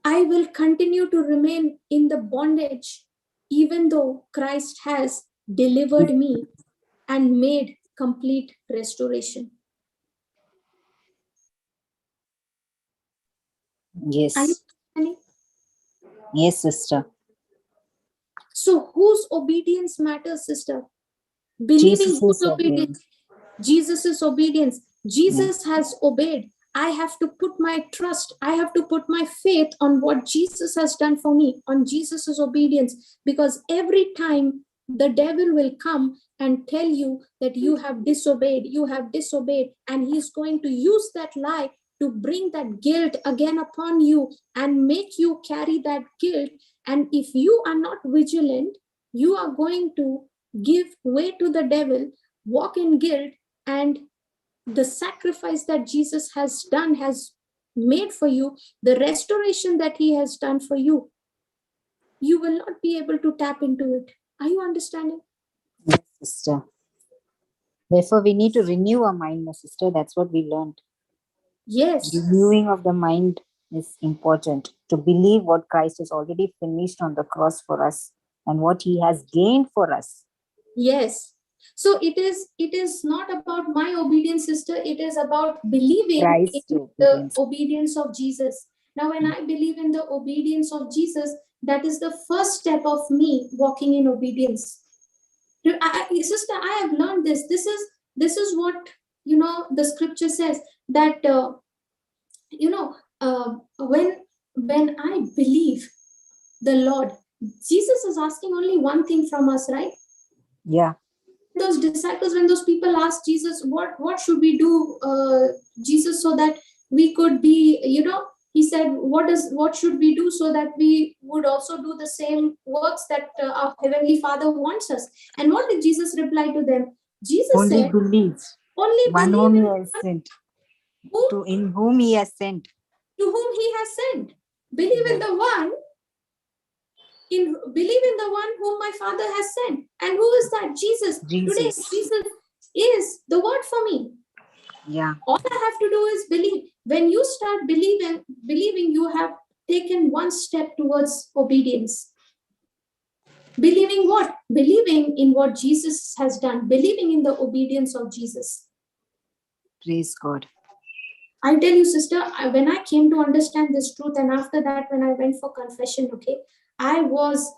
I will continue to remain in the bondage, even though Christ has delivered me and made complete restoration. Yes. Are you understanding? Yes, sister. So whose obedience matters, sister? Believing whose obedience? Jesus' obedience. Jesus has obeyed. I have to put my trust, I have to put my faith on what Jesus has done for me, on Jesus' obedience, because every time the devil will come and tell you that you have disobeyed, and he's going to use that lie to bring that guilt again upon you and make you carry that guilt. And if you are not vigilant, you are going to give way to the devil, walk in guilt, and the sacrifice that Jesus has done, has made for you, the restoration that he has done for you, you will not be able to tap into it. Are you understanding? Yes, sister. Therefore, we need to renew our mind, my sister. That's what we learned. Yes. Renewing of the mind is important, to believe what Christ has already finished on the cross for us and what he has gained for us. Yes. So it is not about my obedience, sister. It is about believing Christ's in the obedience of Jesus. Now, when I believe in the obedience of Jesus, that is the first step of me walking in obedience. Sister, I have learned this. This is what, the scripture says, that when I believe the Lord, Jesus is asking only one thing from us, right? Yeah. Those disciples, when those people asked Jesus, what should we do, Jesus, so that we could be, he said, what should we do so that we would also do the same works that our Heavenly Father wants us? And what did Jesus reply to them? Jesus Only said, believe. only One believe whom in he has sent. whom, In whom he has sent. to whom he has sent. Believe in the one whom my Father has sent. And who is that? Jesus. Today, Jesus. Jesus is the word for me. Yeah. All I have to do is believe. When you start believing, you have taken one step towards obedience. Believing what? Believing in what Jesus has done. Believing in the obedience of Jesus. Praise God. I tell you, sister, when I came to understand this truth, and after that, when I went for confession, okay, I was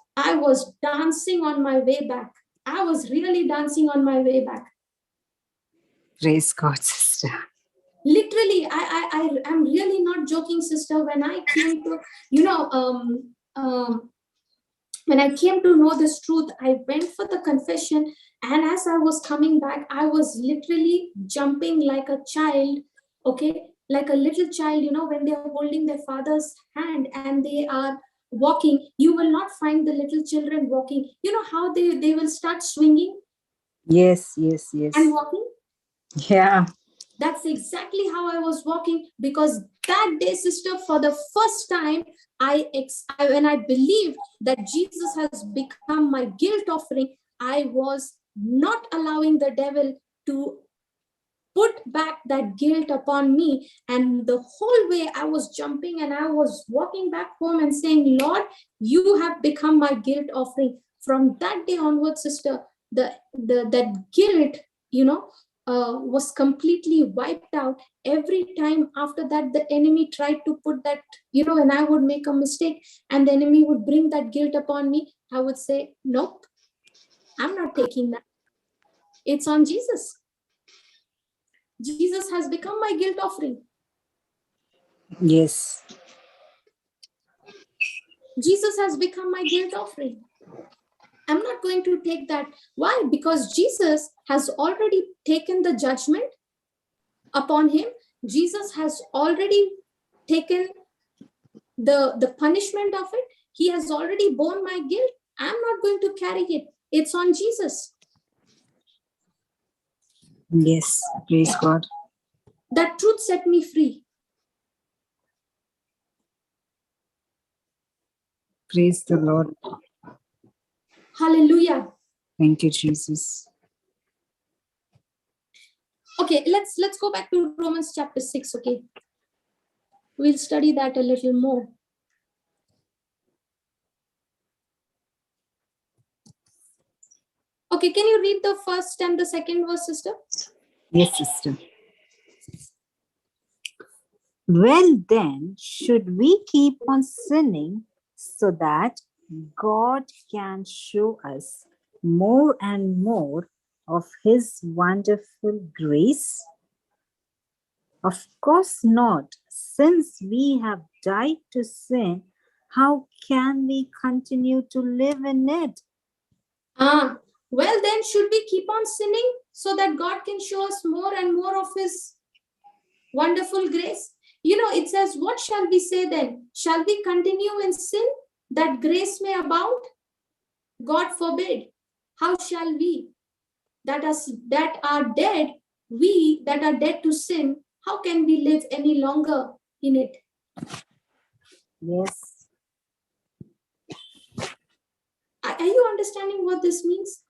dancing on my way back. I was really dancing on my way back. Praise God, sister. Literally, I am really not joking, sister. When I came to, when I came to know this truth, I went for the confession, and as I was coming back, I was literally jumping like a child, okay, like a little child, when they're holding their father's hand and they are walking. You will not find the little children walking. You know how they will start swinging Yes. and walking? Yeah. That's exactly how I was walking, because that day, sister, for the first time, when I believed that Jesus has become my guilt offering, I was not allowing the devil to put back that guilt upon me. And the whole way I was jumping and I was walking back home and saying, Lord, you have become my guilt offering. From that day onwards, sister, that guilt, was completely wiped out. Every time after that, the enemy tried to put that, when I would make a mistake and the enemy would bring that guilt upon me, I would say, nope, I'm not taking that. It's on Jesus. Jesus has become my guilt offering. Yes. Jesus has become my guilt offering. I'm not going to take that. Why? Because Jesus has already taken the judgment upon him. Jesus has already taken the punishment of it. He has already borne my guilt. I'm not going to carry it. It's on Jesus. Yes. Praise God. That truth set me free. Praise the Lord. Hallelujah. Thank you, Jesus. Okay, let's go back to Romans chapter 6, okay? We'll study that a little more. Okay, can you read the first and the second verse, sister? Yes, sister. Well, then, should we keep on sinning so that God can show us more and more of his wonderful grace? Of course not. Since we have died to sin, how can we continue to live in it? Well, then, should we keep on sinning so that God can show us more and more of his wonderful grace? It says, what shall we say then? Shall we continue in sin that grace may abound? God forbid. How shall we that are dead, we that are dead to sin, how can we live any longer in it? Yes. Are you understanding what this means?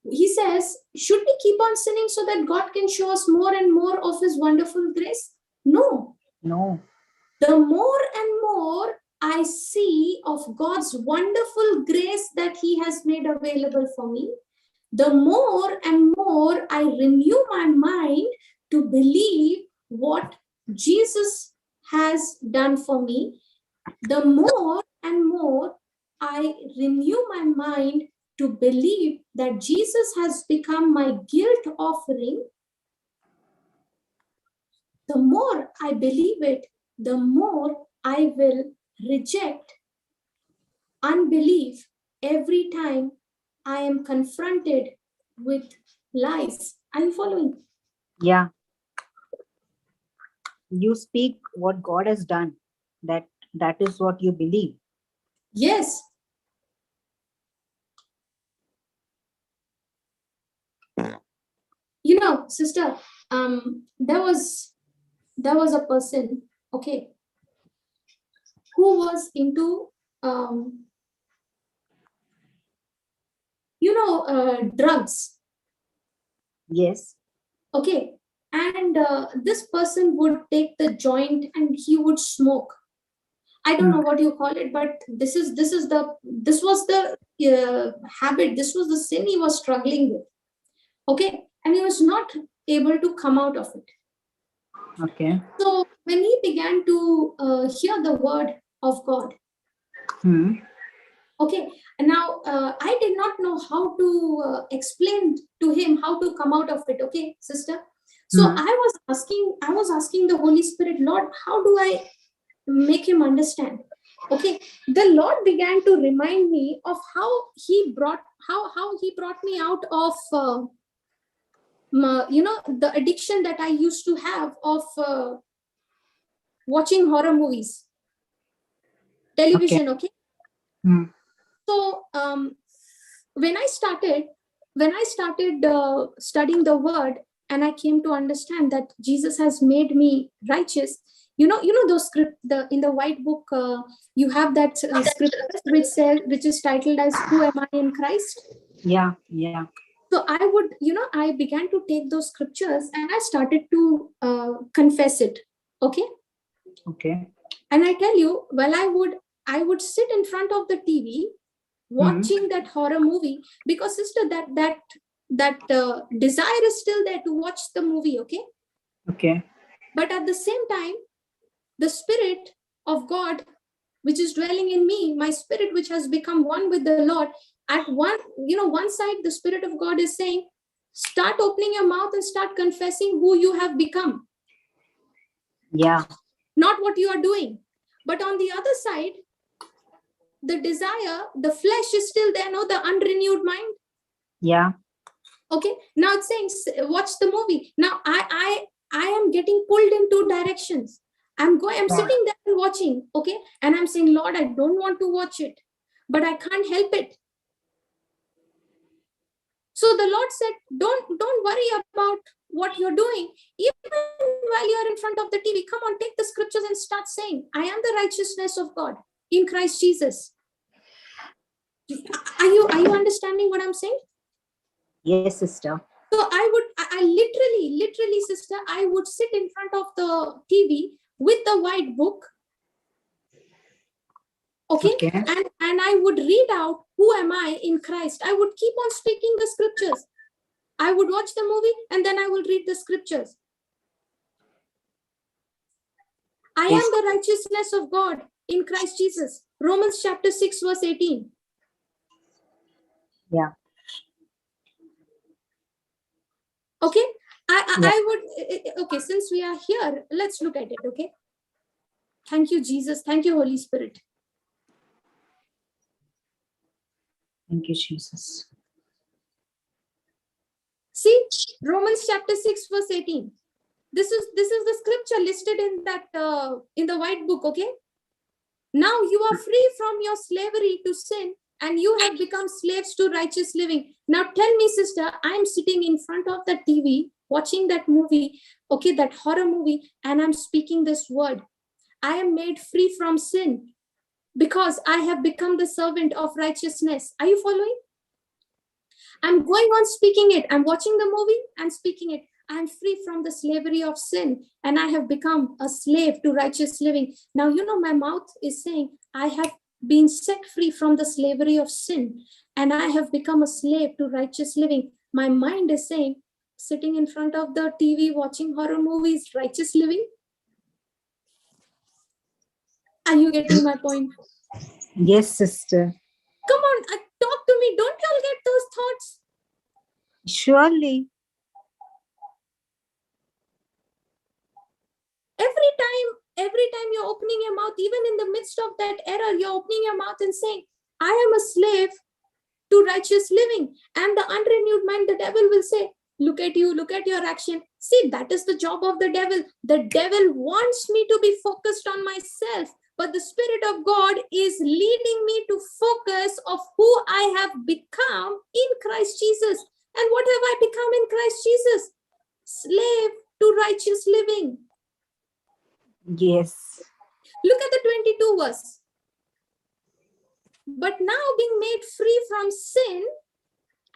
He says, should we keep on sinning so that God can show us more and more of his wonderful grace? No. The more and more I see of God's wonderful grace that he has made available for me, the more and more I renew my mind to believe what Jesus has done for me, the more and more I renew my mind to believe that Jesus has become my guilt offering. The more I believe it, the more I will reject unbelief every time I am confronted with lies. Are you following? Yeah. you speak what God has done. That is what you believe. Yes. You know, sister, there was a person, okay, who was into drugs. Yes. Okay. And this person would take the joint and he would smoke. I don't know what you call it, but this was the habit. This was the sin he was struggling with. Okay. And he was not able to come out of it. Okay. So when he began to hear the word of God, okay, and now I did not know how to explain to him how to come out of it. Okay, sister. So I was asking the Holy Spirit, Lord, how do I make him understand? Okay, the Lord began to remind me of how he brought me out of the addiction that I used to have of watching horror movies, television. Okay. So when I started studying the word, and I came to understand that Jesus has made me righteous. You know those in the white book, you have that script which is titled as "Who am I in Christ?" Yeah. So I began to take those scriptures and I started to confess it. Okay. And I tell you, well, I would sit in front of the TV watching that horror movie, because sister, that desire is still there to watch the movie. Okay. But at the same time, the Spirit of God, which is dwelling in me, my spirit, which has become one with the Lord, at one side, the Spirit of God is saying, start opening your mouth and start confessing who you have become. Yeah. Not what you are doing. But on the other side, the desire, the flesh is still there, no, the unrenewed mind. Yeah. Okay. Now it's saying, watch the movie. Now I am getting pulled in two directions. I'm sitting there and watching. Okay. And I'm saying, Lord, I don't want to watch it, but I can't help it. So the Lord said, don't worry about what you're doing. Even while you're in front of the TV, come on, take the scriptures and start saying, I am the righteousness of God in Christ Jesus. Are you understanding what I'm saying? Yes, sister. So I literally, sister, I would sit in front of the TV with the white book. Okay. And I would read out, who am I in Christ? I would keep on speaking the scriptures. I would watch the movie and then I will read the scriptures. I am the righteousness of God in Christ Jesus. Romans chapter 6 verse 18. Yeah. Okay. I would, okay, since we are here, let's look at it. Okay. Thank you, Jesus. Thank you, Holy Spirit. Thank you, Jesus. See, Romans chapter 6 verse 18. This is the scripture listed in that in the white book. Okay. Now you are free from your slavery to sin and you have become slaves to righteous living. Now tell me, sister, I'm sitting in front of the TV watching that movie, okay, that horror movie, and I'm speaking this word. I am made free from sin because I have become the servant of righteousness. Are you following? I'm going on speaking it. I'm watching the movie and speaking it. I'm free from the slavery of sin and I have become a slave to righteous living. Now, my mouth is saying, I have been set free from the slavery of sin and I have become a slave to righteous living. My mind is saying, sitting in front of the TV, watching horror movies, righteous living. Are you getting my point? Yes, sister. Come on, talk to me. Don't y'all get those thoughts? Surely. Every time you're opening your mouth, even in the midst of that error, you're opening your mouth and saying, I am a slave to righteous living. And the unrenewed mind, the devil will say, Look at you, look at your action. See, that is the job of the devil. The devil wants me to be focused on myself, but the Spirit of God is leading me to focus of who I have become in Christ Jesus. And what have I become in Christ Jesus? Slave to righteous living. Yes. Look at the 22 verse. But now being made free from sin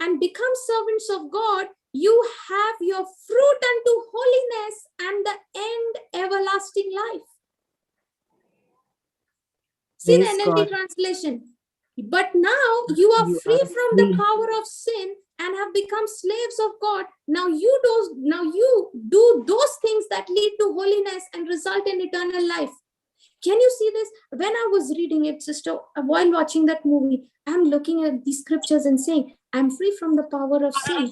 and become servants of God, you have your fruit unto holiness and the end everlasting life. See the Praise NLT God. translation. But now you are You free are from free. the power of sin and have become slaves of God. Now you do those things that lead to holiness and result in eternal life. Can you see this? When I was reading it, sister, while watching that movie, I'm looking at these scriptures and saying, I'm free from the power of sin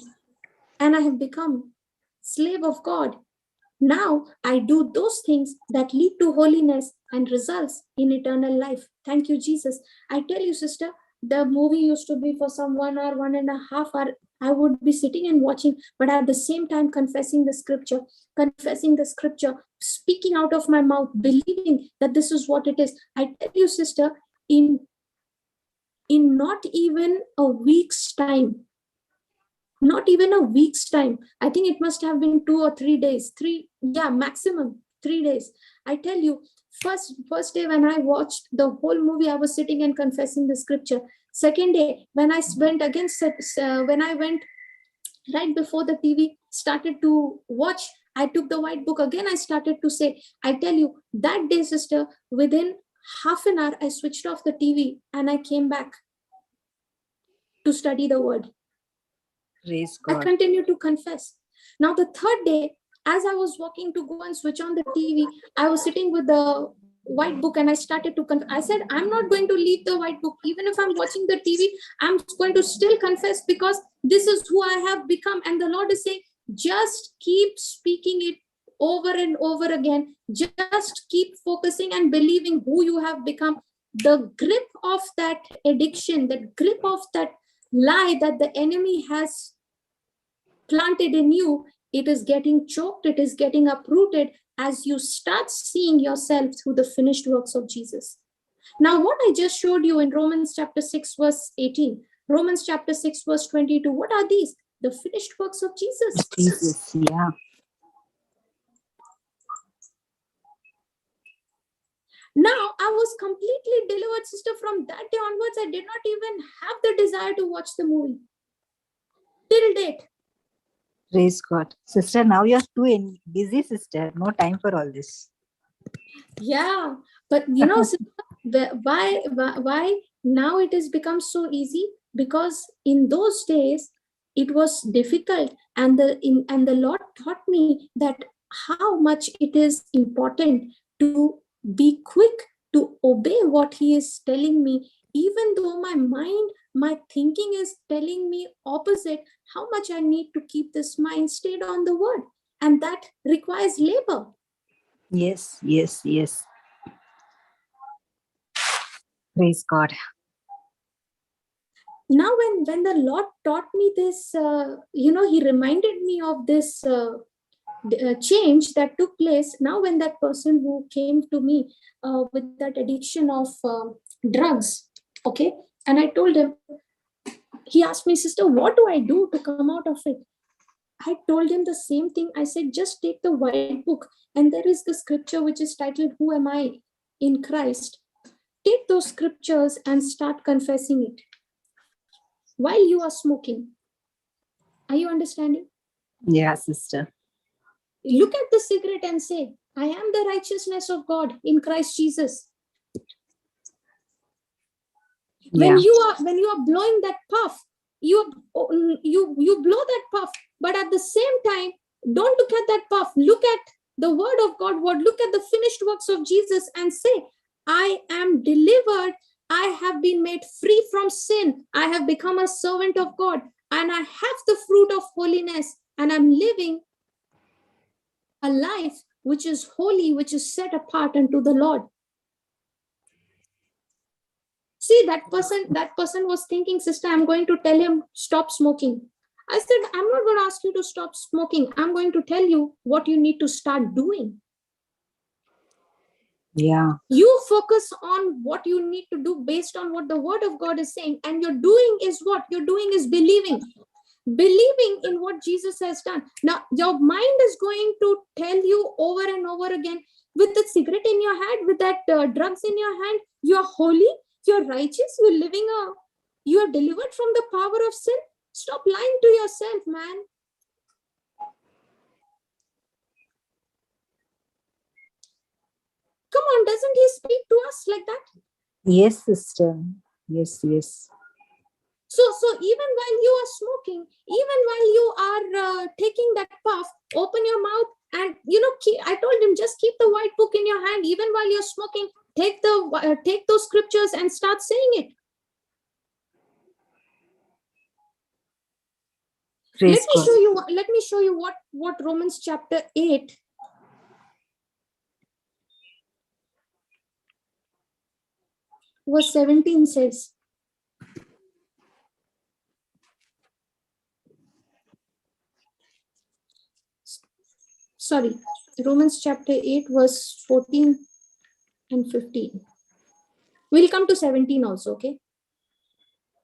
and I have become slave of God. Now I do those things that lead to holiness and results in eternal life. Thank you, Jesus. I tell you, sister, the movie used to be for some 1 hour, 1.5 hours. I would be sitting and watching, but at the same time confessing the scripture, speaking out of my mouth, believing that this is what it is. I tell you, sister, in not even a week's time, I think it must have been 2 or 3 days, maximum 3 days. I tell you, first day when I watched the whole movie, I was sitting and confessing the scripture. Second day, when I went right before the TV started to watch, I took the white book again. I started to say, I tell you, that day, sister, within half an hour, I switched off the TV and I came back to study the word. Praise I God. continue to confess. Now, the third day, as I was walking to go and switch on the TV, I was sitting with the white book and I started to confess. I said, I'm not going to leave the white book. Even if I'm watching the TV, I'm going to still confess because this is who I have become. And the Lord is saying, just keep speaking it over and over again. Just keep focusing and believing who you have become. The grip of that addiction, the grip of that lie that the enemy has planted in you, it is getting choked, it is getting uprooted as you start seeing yourself through the finished works of Jesus. Now, what I just showed you in Romans chapter 6, verse 18, Romans chapter 6, verse 22, what are these? The finished works of Jesus. Jesus, yeah. Now, I was completely delivered, sister. From that day onwards, I did not even have the desire to watch the movie. Till date. Praise God. Sister, now you're too busy, sister. No time for all this. Yeah, but you know, why now it has become so easy? Because in those days it was difficult, and the Lord taught me that how much it is important to be quick to obey what He is telling me, even though my mind, my thinking is telling me opposite. How much I need to keep this mind stayed on the word, and that requires labor. Yes, yes, yes. Praise God. Now when the Lord taught me this, He reminded me of this change that took place. Now when that person who came to me with that addiction of drugs, okay, and I told him, he asked me, sister, what do I do to come out of it? I told him the same thing. I said, just take the white book, and there is the scripture which is titled, Who Am I in Christ? Take those scriptures and start confessing it while you are smoking. Are you understanding? Yeah, sister. Look at the cigarette and say, I am the righteousness of God in Christ Jesus. Yeah. When you are blowing that puff, you blow that puff, but at the same time, don't look at that puff. Look at the word of God. Look at the finished works of Jesus and say, I am delivered. I have been made free from sin. I have become a servant of God, and I have the fruit of holiness, and I'm living a life which is holy, which is set apart unto the Lord. See, that person was thinking, sister, I'm going to tell him, stop smoking. I said, I'm not going to ask you to stop smoking. I'm going to tell you what you need to start doing. Yeah. You focus on what you need to do based on what the word of God is saying. And you're doing is what? You're doing is believing. Believing in what Jesus has done. Now, your mind is going to tell you over and over again, with the cigarette in your hand, with that drugs in your hand, you're holy, you're righteous, you are delivered from the power of sin. Stop lying to yourself, man. Come on, doesn't he speak to us like that? Yes, sister. Yes. So even while you are smoking, even while you are taking that puff, open your mouth and, I told him, just keep the white book in your hand. Even while you're smoking, take those scriptures and start saying it. Praise God. Let me show you what Romans chapter 8 verse 17 says. Sorry, Romans chapter 8 verse 14 and 15. We'll come to 17 also, okay?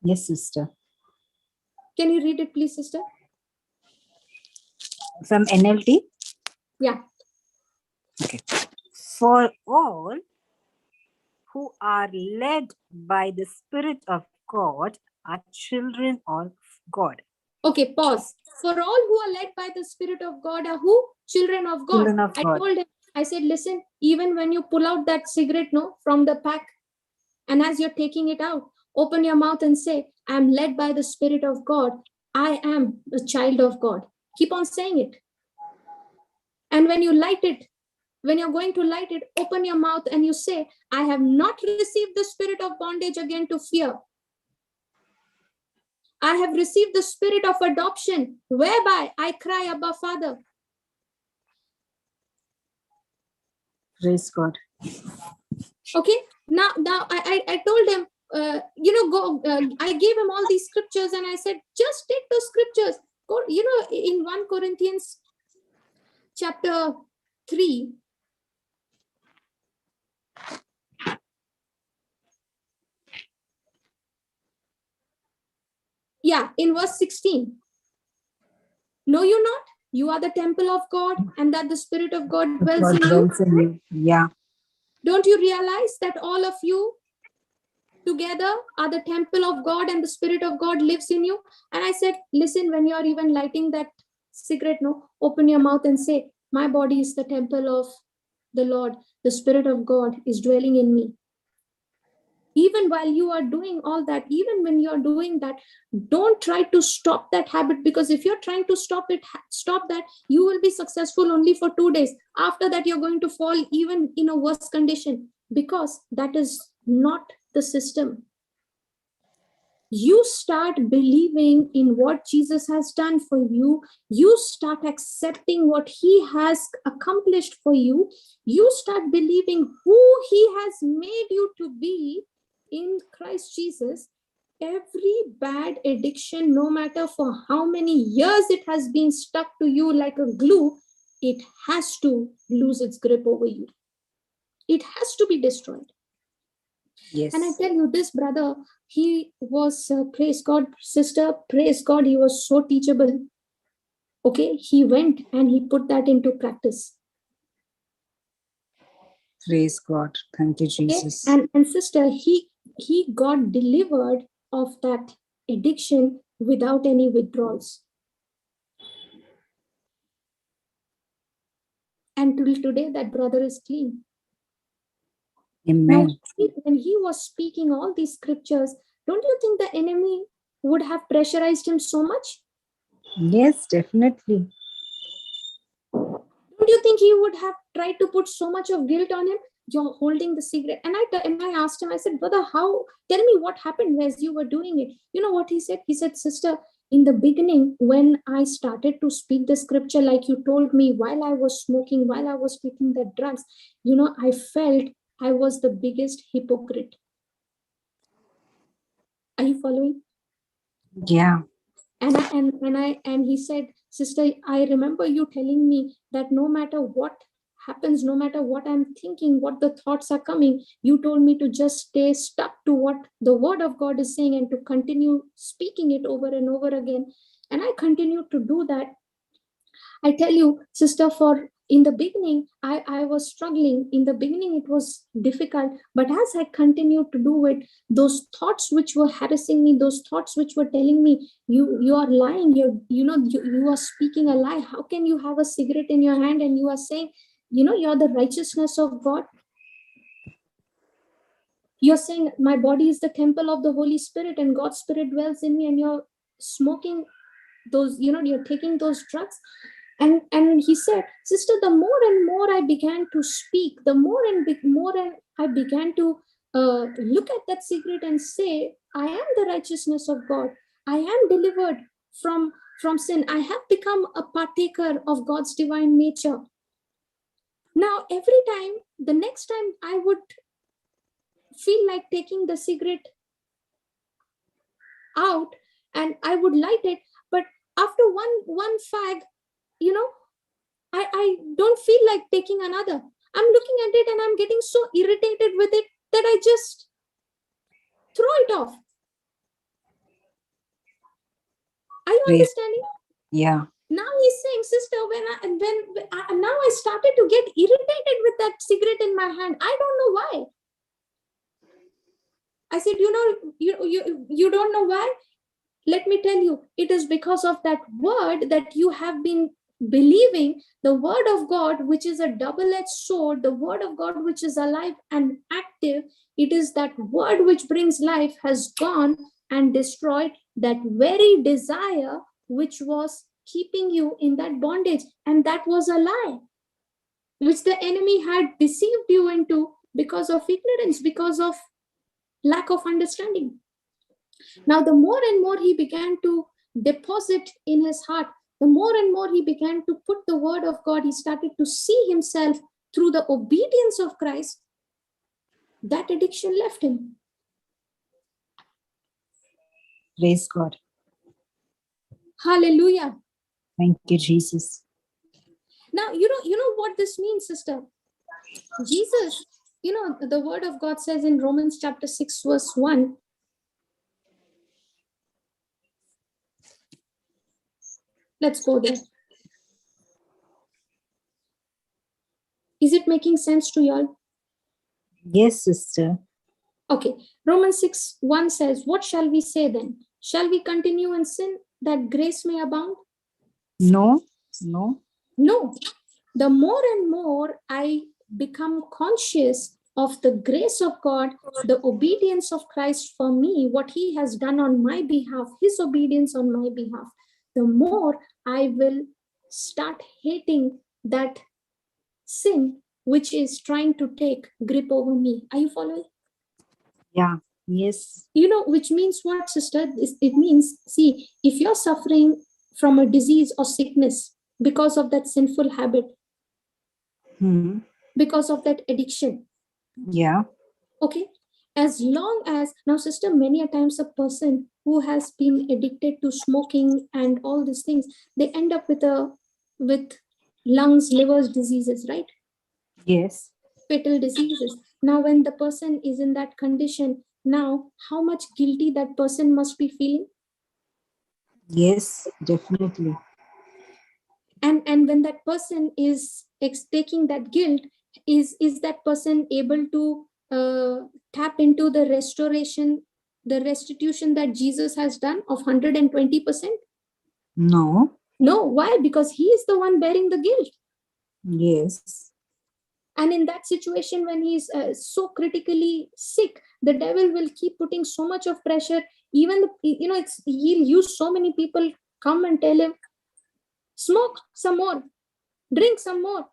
Yes, sister. Can you read it, please, sister? From NLT? Yeah. Okay. For all who are led by the Spirit of God are children of God. Okay, pause. For all who are led by the Spirit of God are who? Children of God. Children of I God. told him, I said, listen, even when you pull out that cigarette, from the pack, and as you're taking it out, open your mouth and say, I'm led by the Spirit of God. I am a child of God. Keep on saying it. And when you light it, when you're going to light it, open your mouth and you say, I have not received the spirit of bondage again to fear. I have received the spirit of adoption, whereby I cry, Abba, Father. Praise God. Okay. Now I told him, go. I gave him all these scriptures, and I said, just take those scriptures. Go. In 1 Corinthians chapter 3. Yeah, in verse 16. Know you not? You are the temple of God, and that the Spirit of God dwells in you. Yeah. Don't you realize that all of you together are the temple of God and the Spirit of God lives in you? And I said, listen, when you're even lighting that cigarette, open your mouth and say, my body is the temple of the Lord. The Spirit of God is dwelling in me. Even while you are doing all that, even when you're doing that, don't try to stop that habit, because if you're trying to stop that, you will be successful only for 2 days. After that, you're going to fall even in a worse condition, because that is not the system. You start believing in what Jesus has done for you. You start accepting what he has accomplished for you. You start believing who he has made you to be in Christ Jesus. Every bad addiction, no matter for how many years it has been stuck to you like a glue, it has to lose its grip over you. It has to be destroyed. Yes. And I tell you, this brother, he was, praise God, sister, praise God, he was so teachable. Okay, he went and he put that into practice. Praise God. Thank you, Jesus. Okay? And sister, he got delivered of that addiction without any withdrawals. And till today, that brother is clean. Amen. Now, when he was speaking all these scriptures, don't you think the enemy would have pressurized him so much? Yes, definitely. Don't you think he would have tried to put so much of guilt on him? You're holding the cigarette. And I asked him, I said, brother, tell me what happened as you were doing it. You know what he said? He said, sister, in the beginning, when I started to speak the scripture, like you told me, while I was smoking, while I was taking the drugs, I felt I was the biggest hypocrite. Are you following? Yeah. And he said, sister, I remember you telling me that no matter what happens, no matter what I'm thinking, what the thoughts are coming, you told me to just stay stuck to what the word of God is saying and to continue speaking it over and over again. And I continued to do that. I tell you, sister, for in the beginning, I was struggling. In the beginning, it was difficult. But as I continued to do it, those thoughts which were harassing me, those thoughts which were telling me, you are lying, you are speaking a lie. How can you have a cigarette in your hand and you are saying, you're the righteousness of God? You're saying my body is the temple of the Holy Spirit and God's Spirit dwells in me, and you're smoking those, you're taking those drugs. And he said, sister, the more and more I began to speak, the more and I began to look at that cigarette and say, I am the righteousness of God. I am delivered from sin. I have become a partaker of God's divine nature. Now, every time, the next time I would feel like taking the cigarette out and I would light it, but after one fag, I don't feel like taking another. I'm looking at it and I'm getting so irritated with it that I just throw it off. Are you understanding? Yeah. Now he's saying, sister, now I started to get irritated with that cigarette in my hand. I don't know why. I said, you don't know why? Let me tell you, it is because of that word that you have been believing, the word of God, which is a double-edged sword, the word of God, which is alive and active. It is that word which brings life, has gone and destroyed that very desire which was keeping you in that bondage. And that was a lie, which the enemy had deceived you into because of ignorance, because of lack of understanding. Now, the more and more he began to deposit in his heart, the more and more he began to put the word of God, he started to see himself through the obedience of Christ. That addiction left him. Praise God. Hallelujah. Thank you, Jesus. Now, you know what this means, sister? Jesus, the word of God says in Romans chapter 6, verse 1, let's go there. Is it making sense to y'all? Yes, sister. Okay. Romans 6, 1 says, what shall we say then? Shall we continue in sin that grace may abound? No. No. The more and more I become conscious of the grace of God, the obedience of Christ for me, what he has done on my behalf, his obedience on my behalf, the more I will start hating that sin which is trying to take grip over me. Are you following? Yeah. Yes. Which means what, sister? It means, see, if you're suffering from a disease or sickness because of that sinful habit, because of that addiction. Yeah. Okay. As long as, now, sister, many a times a person who has been addicted to smoking and all these things, they end up with lungs, livers diseases, right? Yes. Fatal diseases. Now, when the person is in that condition, now how much guilty that person must be feeling? Yes, definitely. And when that person is taking that guilt, is that person able to tap into the restitution that Jesus has done of 120%? No. No. Why? Because he is the one bearing the guilt. Yes. And in that situation, when he's so critically sick, the devil will keep putting so much of pressure. Even he'll use so many people come and tell him, smoke some more, drink some more.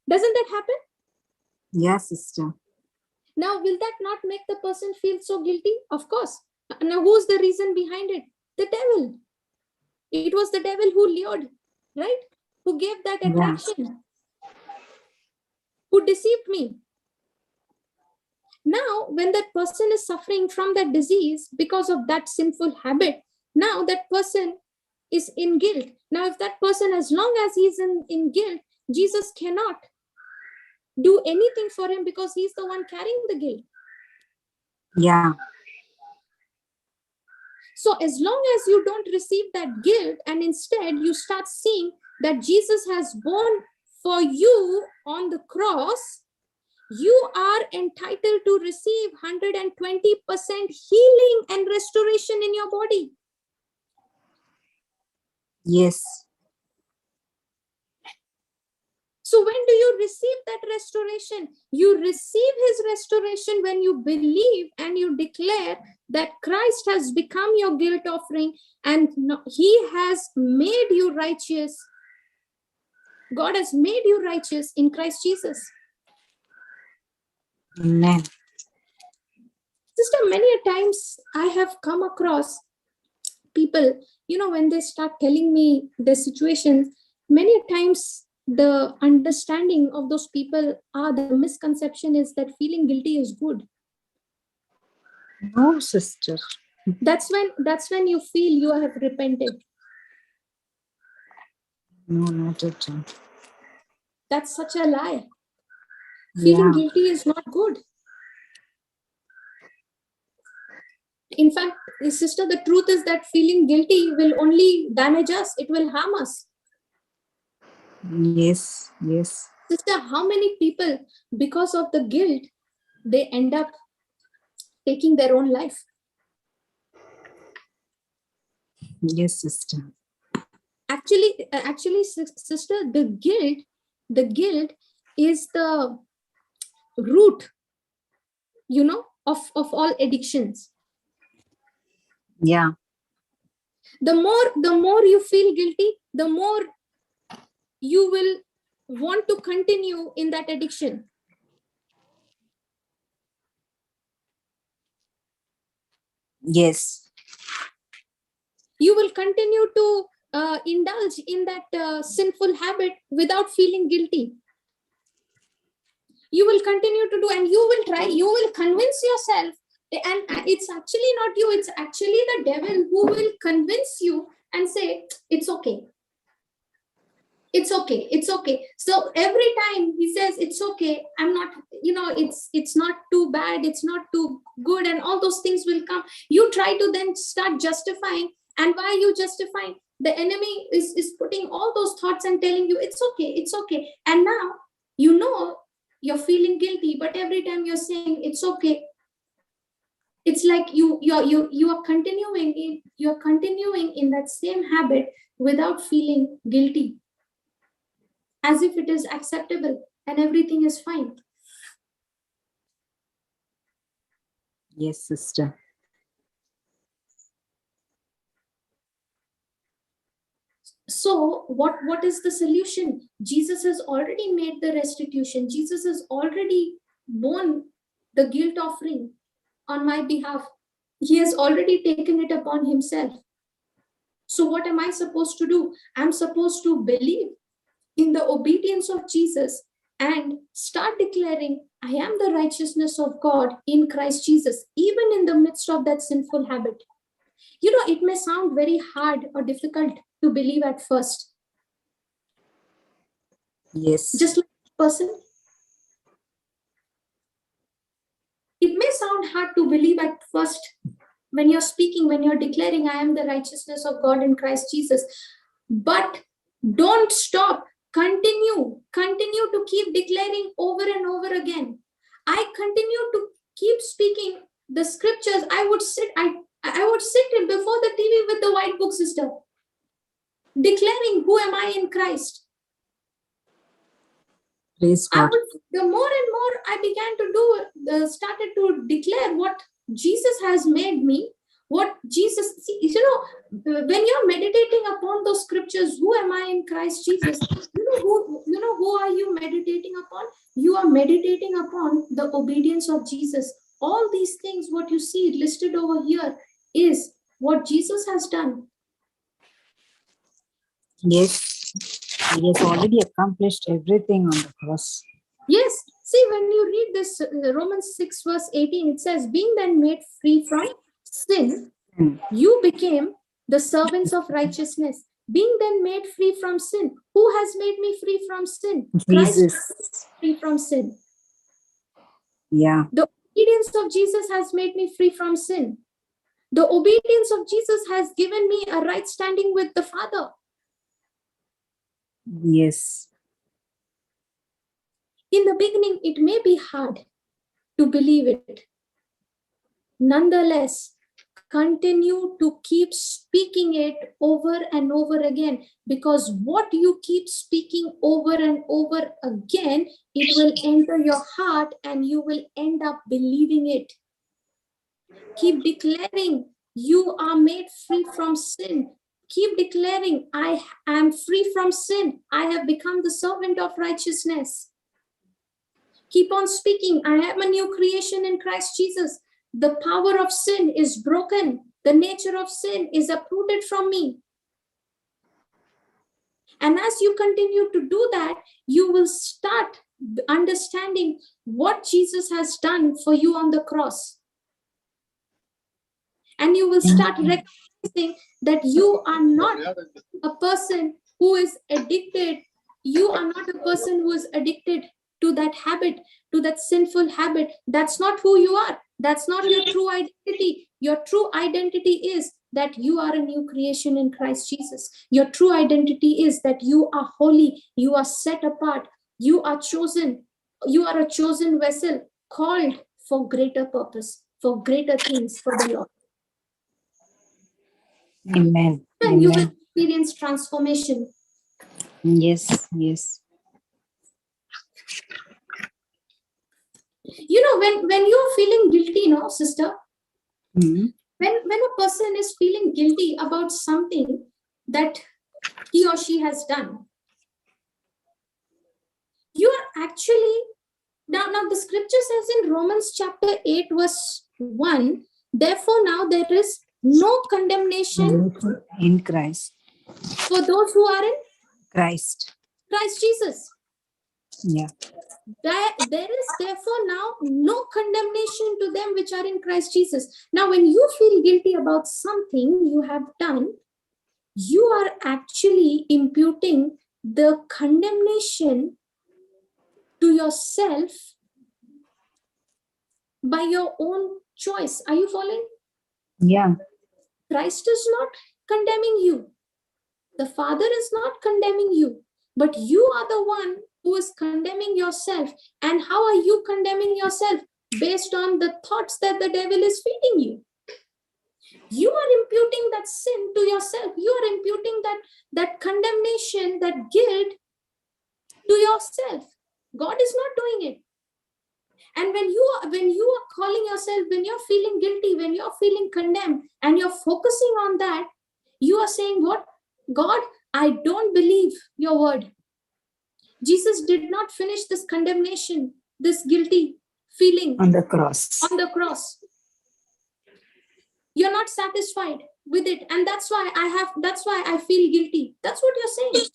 Doesn't that happen? Yes, sister. Now, will that not make the person feel so guilty? Of course. Now, who's the reason behind it? The devil. It was the devil who lured, right? Who gave that attraction, who deceived me. Now, when that person is suffering from that disease because of that sinful habit, now that person is in guilt. Now, if that person, as long as he's in guilt, Jesus cannot do anything for him because he's the one carrying the guilt. Yeah. So as long as you don't receive that guilt and instead you start seeing that Jesus has borne for you on the cross, you are entitled to receive 120% healing and restoration in your body. Yes. So when do you receive that restoration? You receive his restoration when you believe and you declare that Christ has become your guilt offering and he has made you righteous. God has made you righteous in Christ Jesus. Amen. Sister, many a times I have come across people, when they start telling me their situations, many a times the understanding of those people the misconception is that feeling guilty is good. No, sister. That's when you feel you have repented. No, not at all. That's such a lie. Feeling guilty is not good. In fact, sister, the truth is that feeling guilty will only damage us. It will harm us. Yes, yes. Sister, how many people, because of the guilt, they end up taking their own life? Yes, sister. Actually, sister, the guilt is the root, of all addictions. Yeah. The more you feel guilty, the more you will want to continue in that addiction. Yes. You will continue to indulge in that sinful habit without feeling guilty. You will continue to do, and you will convince yourself, and it's actually not you, it's actually the devil who will convince you and say, it's okay. It's okay. It's okay. So every time he says, it's okay, I'm not, it's not too bad, it's not too good, and all those things will come. You try to then start justifying. And why are you justifying? The enemy is putting all those thoughts and telling you, it's okay, it's okay. And now, you're feeling guilty, but every time you're saying, it's okay, it's like you are continuing in that same habit without feeling guilty, as if it is acceptable and everything is fine. Yes, sister. So what is the solution? Jesus has already made the restitution. Jesus has already borne the guilt offering on my behalf. He has already taken it upon himself. So what am I supposed to do? I'm supposed to believe in the obedience of Jesus and start declaring, I am the righteousness of God in Christ Jesus, even in the midst of that sinful habit. It may sound very hard or difficult to believe at first. Yes. Just like a person. It may sound hard to believe at first when you're speaking, when you're declaring, I am the righteousness of God in Christ Jesus. But don't stop. Continue to keep declaring over and over again. I continue to keep speaking the scriptures. I would sit before the TV with the white book, sister, declaring, who am I in Christ? Praise God. The more and more I began to started to declare what Jesus has made me, what Jesus, when you're meditating upon those scriptures, who am I in Christ Jesus? Who are you meditating upon? You are meditating upon the obedience of Jesus. All these things, what you see listed over here, is what Jesus has done. Yes. He has already accomplished everything on the cross. Yes, See, when you read this Romans 6 verse 18, it says, being then made free from sin, you became the servants of righteousness. Being then made free from sin. Who has made me free from sin? Christ Jesus. free from sin. Yeah. The obedience of Jesus has made me free from sin. The obedience of Jesus has given me a right standing with the Father. Yes. In the beginning, it may be hard to believe it. Nonetheless, continue to keep speaking it over and over again, because what you keep speaking over and over again, it will enter your heart and you will end up believing it. Keep declaring you are made free from sin. Keep declaring, I am free from sin. I have become the servant of righteousness. Keep on speaking, I am a new creation in Christ Jesus. The power of sin is broken. The nature of sin is uprooted from me. And as you continue to do that, you will start understanding what Jesus has done for you on the cross. And you will start recognizing that you are not a person who is addicted. You are not a person who is addicted to that habit, to that sinful habit. That's not who you are. That's not your true identity. Your true identity is that you are a new creation in Christ Jesus. Your true identity is that you are holy. You are set apart. You are chosen. You are a chosen vessel called for greater purpose, for greater things for the Lord. Amen. And you will Amen. experience transformation. Yes. Yes. You know, when you're feeling guilty, no, sister, Hmm. when a person is feeling guilty about something that he or she has done, you are actually, now the scripture says in Romans chapter 8 verse 1, therefore now there is no condemnation In Christ. for those who are in Christ. Christ Jesus. Yeah. There is therefore now no condemnation to them which are in Christ Jesus. Now, when you feel guilty about something you have done, you are actually imputing the condemnation to yourself by your own choice. Are you following? Yeah. Christ is not condemning you. The Father is not condemning you, but you are the one who is condemning yourself. And how are you condemning yourself? Based on the thoughts that the devil is feeding you. You are imputing that sin to yourself. You are imputing that condemnation, that guilt to yourself. God is not doing it. And when you are calling yourself, when you're feeling guilty, when you're feeling condemned, and you're focusing on that, you are saying, what? God, I don't believe your word. Jesus did not finish this condemnation, this guilty feeling On the cross. on the cross. You're not satisfied with it, and that's why I feel guilty. That's what you're saying.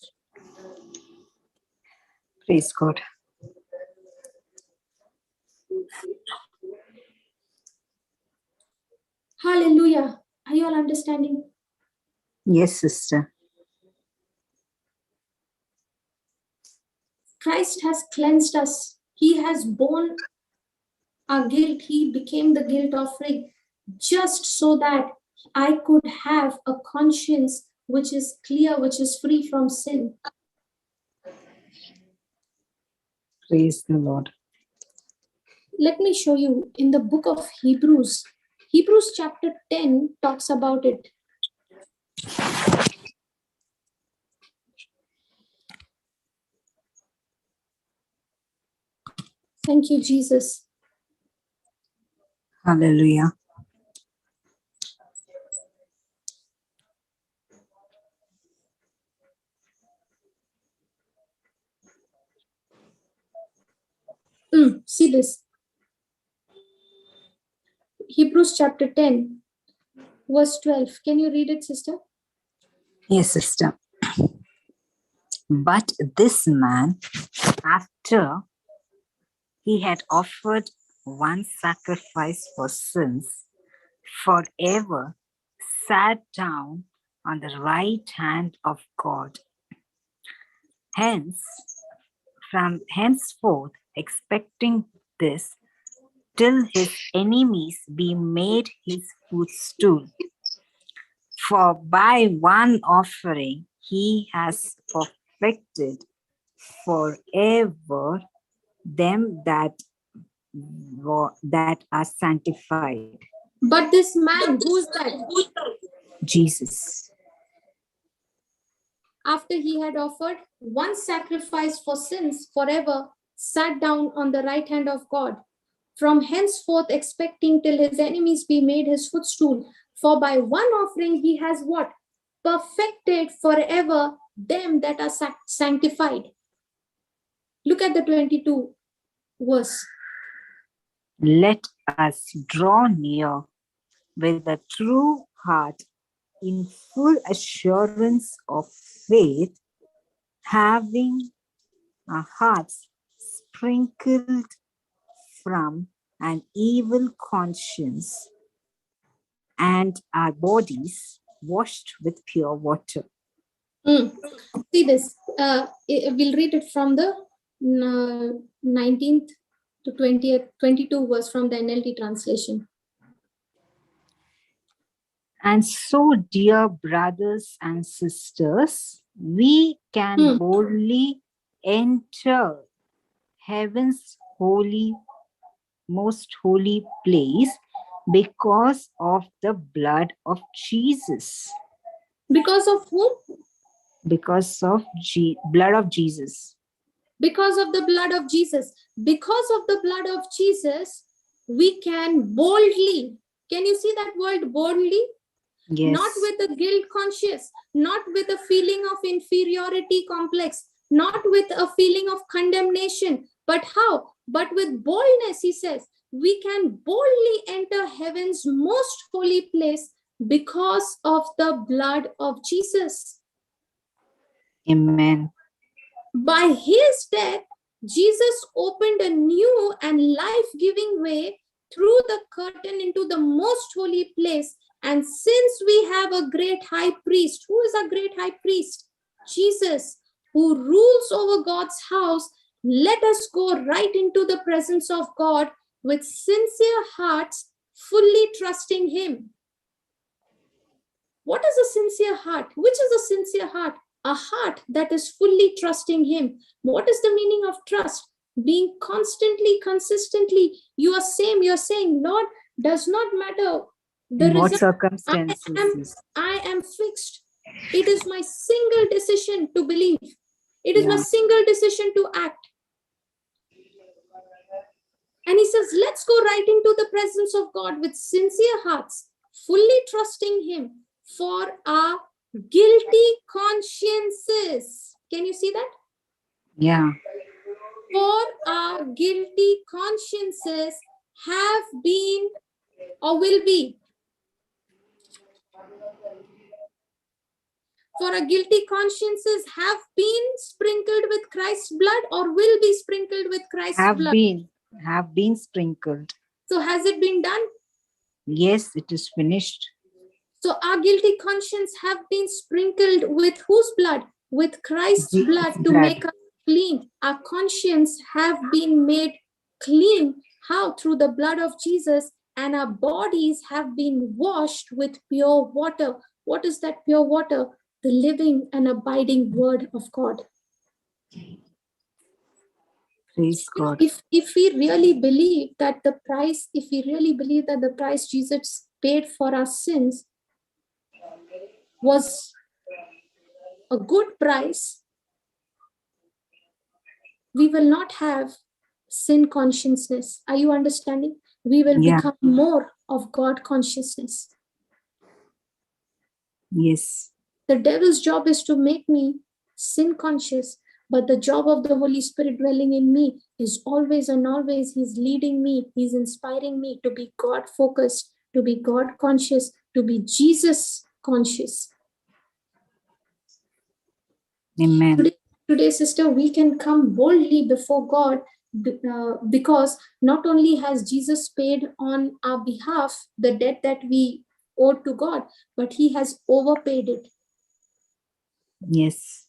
Praise God. Hallelujah. Are you all understanding? Yes, sister. Christ has cleansed us. He has borne our guilt. He became the guilt offering just so that I could have a conscience which is clear, which is free from sin. Praise the Lord. Let me show you in the book of Hebrews. Hebrews chapter 10 talks about it. Thank you, Jesus. Hallelujah. See this. Hebrews chapter 10, verse 12. Can you read it, sister? Yes, sister. But this man, after he had offered one sacrifice for sins forever, sat down on the right hand of God. Hence, from henceforth, expecting this, till his enemies be made his footstool. For by one offering he has perfected forever them that are sanctified. But this man, who is that? Jesus. After he had offered one sacrifice for sins forever, sat down on the right hand of God, from henceforth expecting till his enemies be made his footstool. For by one offering he has what? Perfected forever them that are sanctified. Look at the 22 verse. Let us draw near with a true heart in full assurance of faith, having our hearts sprinkled from an evil conscience and our bodies washed with pure water. See this. We'll read it from the 19th to 20th, 22 verse from the NLT translation. And so, dear brothers and sisters, we can boldly enter heaven's most holy place because of the blood of Jesus. Because of whom? Because of blood of Jesus. Because of the blood of Jesus. Because of the blood of Jesus, we can boldly. Can you see that word boldly? Yes. Not with a guilt conscious, not with a feeling of inferiority complex, not with a feeling of condemnation. But how? But with boldness, he says, we can boldly enter heaven's most holy place because of the blood of Jesus. Amen. By his death, Jesus opened a new and life-giving way through the curtain into the most holy place. And since we have a great high priest, who is a great high priest? Jesus, who rules over God's house, let us go right into the presence of God with sincere hearts, fully trusting him. What is a sincere heart? Which is a sincere heart? A heart that is fully trusting him. What is the meaning of trust? Being constantly, consistently, you are saying, Lord, does not matter the in what result. circumstances? I am fixed. It is my single decision to believe. It is my single decision to act. And he says, let's go right into the presence of God with sincere hearts, fully trusting him for our guilty consciences. Can you see that? Yeah. For our guilty consciences have been or will be. For our guilty consciences have been sprinkled with Christ's blood or will be sprinkled with Christ's blood. Have been sprinkled. So has it been done? Yes, it is finished. So our guilty conscience have been sprinkled with whose blood? With Christ's blood to make us clean. Our conscience have been made clean. How? Through the blood of Jesus. And our bodies have been washed with pure water. What is that pure water? The living and abiding word of God. Praise God. If we really believe that the price Jesus paid for our sins was a good price, we will not have sin consciousness. Are you understanding? We will become more of God consciousness. Yes. The devil's job is to make me sin conscious, but the job of the Holy Spirit dwelling in me is always and always, he's leading me, he's inspiring me to be God focused, to be God conscious, to be Jesus conscious. Amen. Today, sister, we can come boldly before God because not only has Jesus paid on our behalf the debt that we owed to God, but he has overpaid it. Yes.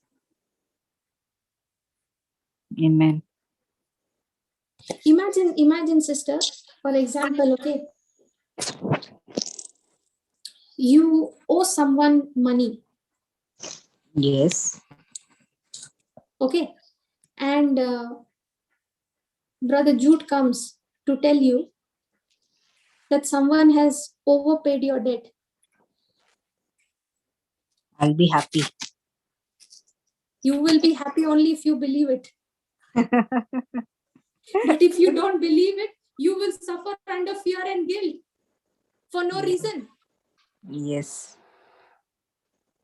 Amen. Imagine, sister, for example, okay, you owe someone money, Yes. okay, and Brother Jude comes to tell you that someone has overpaid your debt. I'll be happy. You will be happy only if you believe it. But if you don't believe it, you will suffer under fear and guilt for no reason. Yes.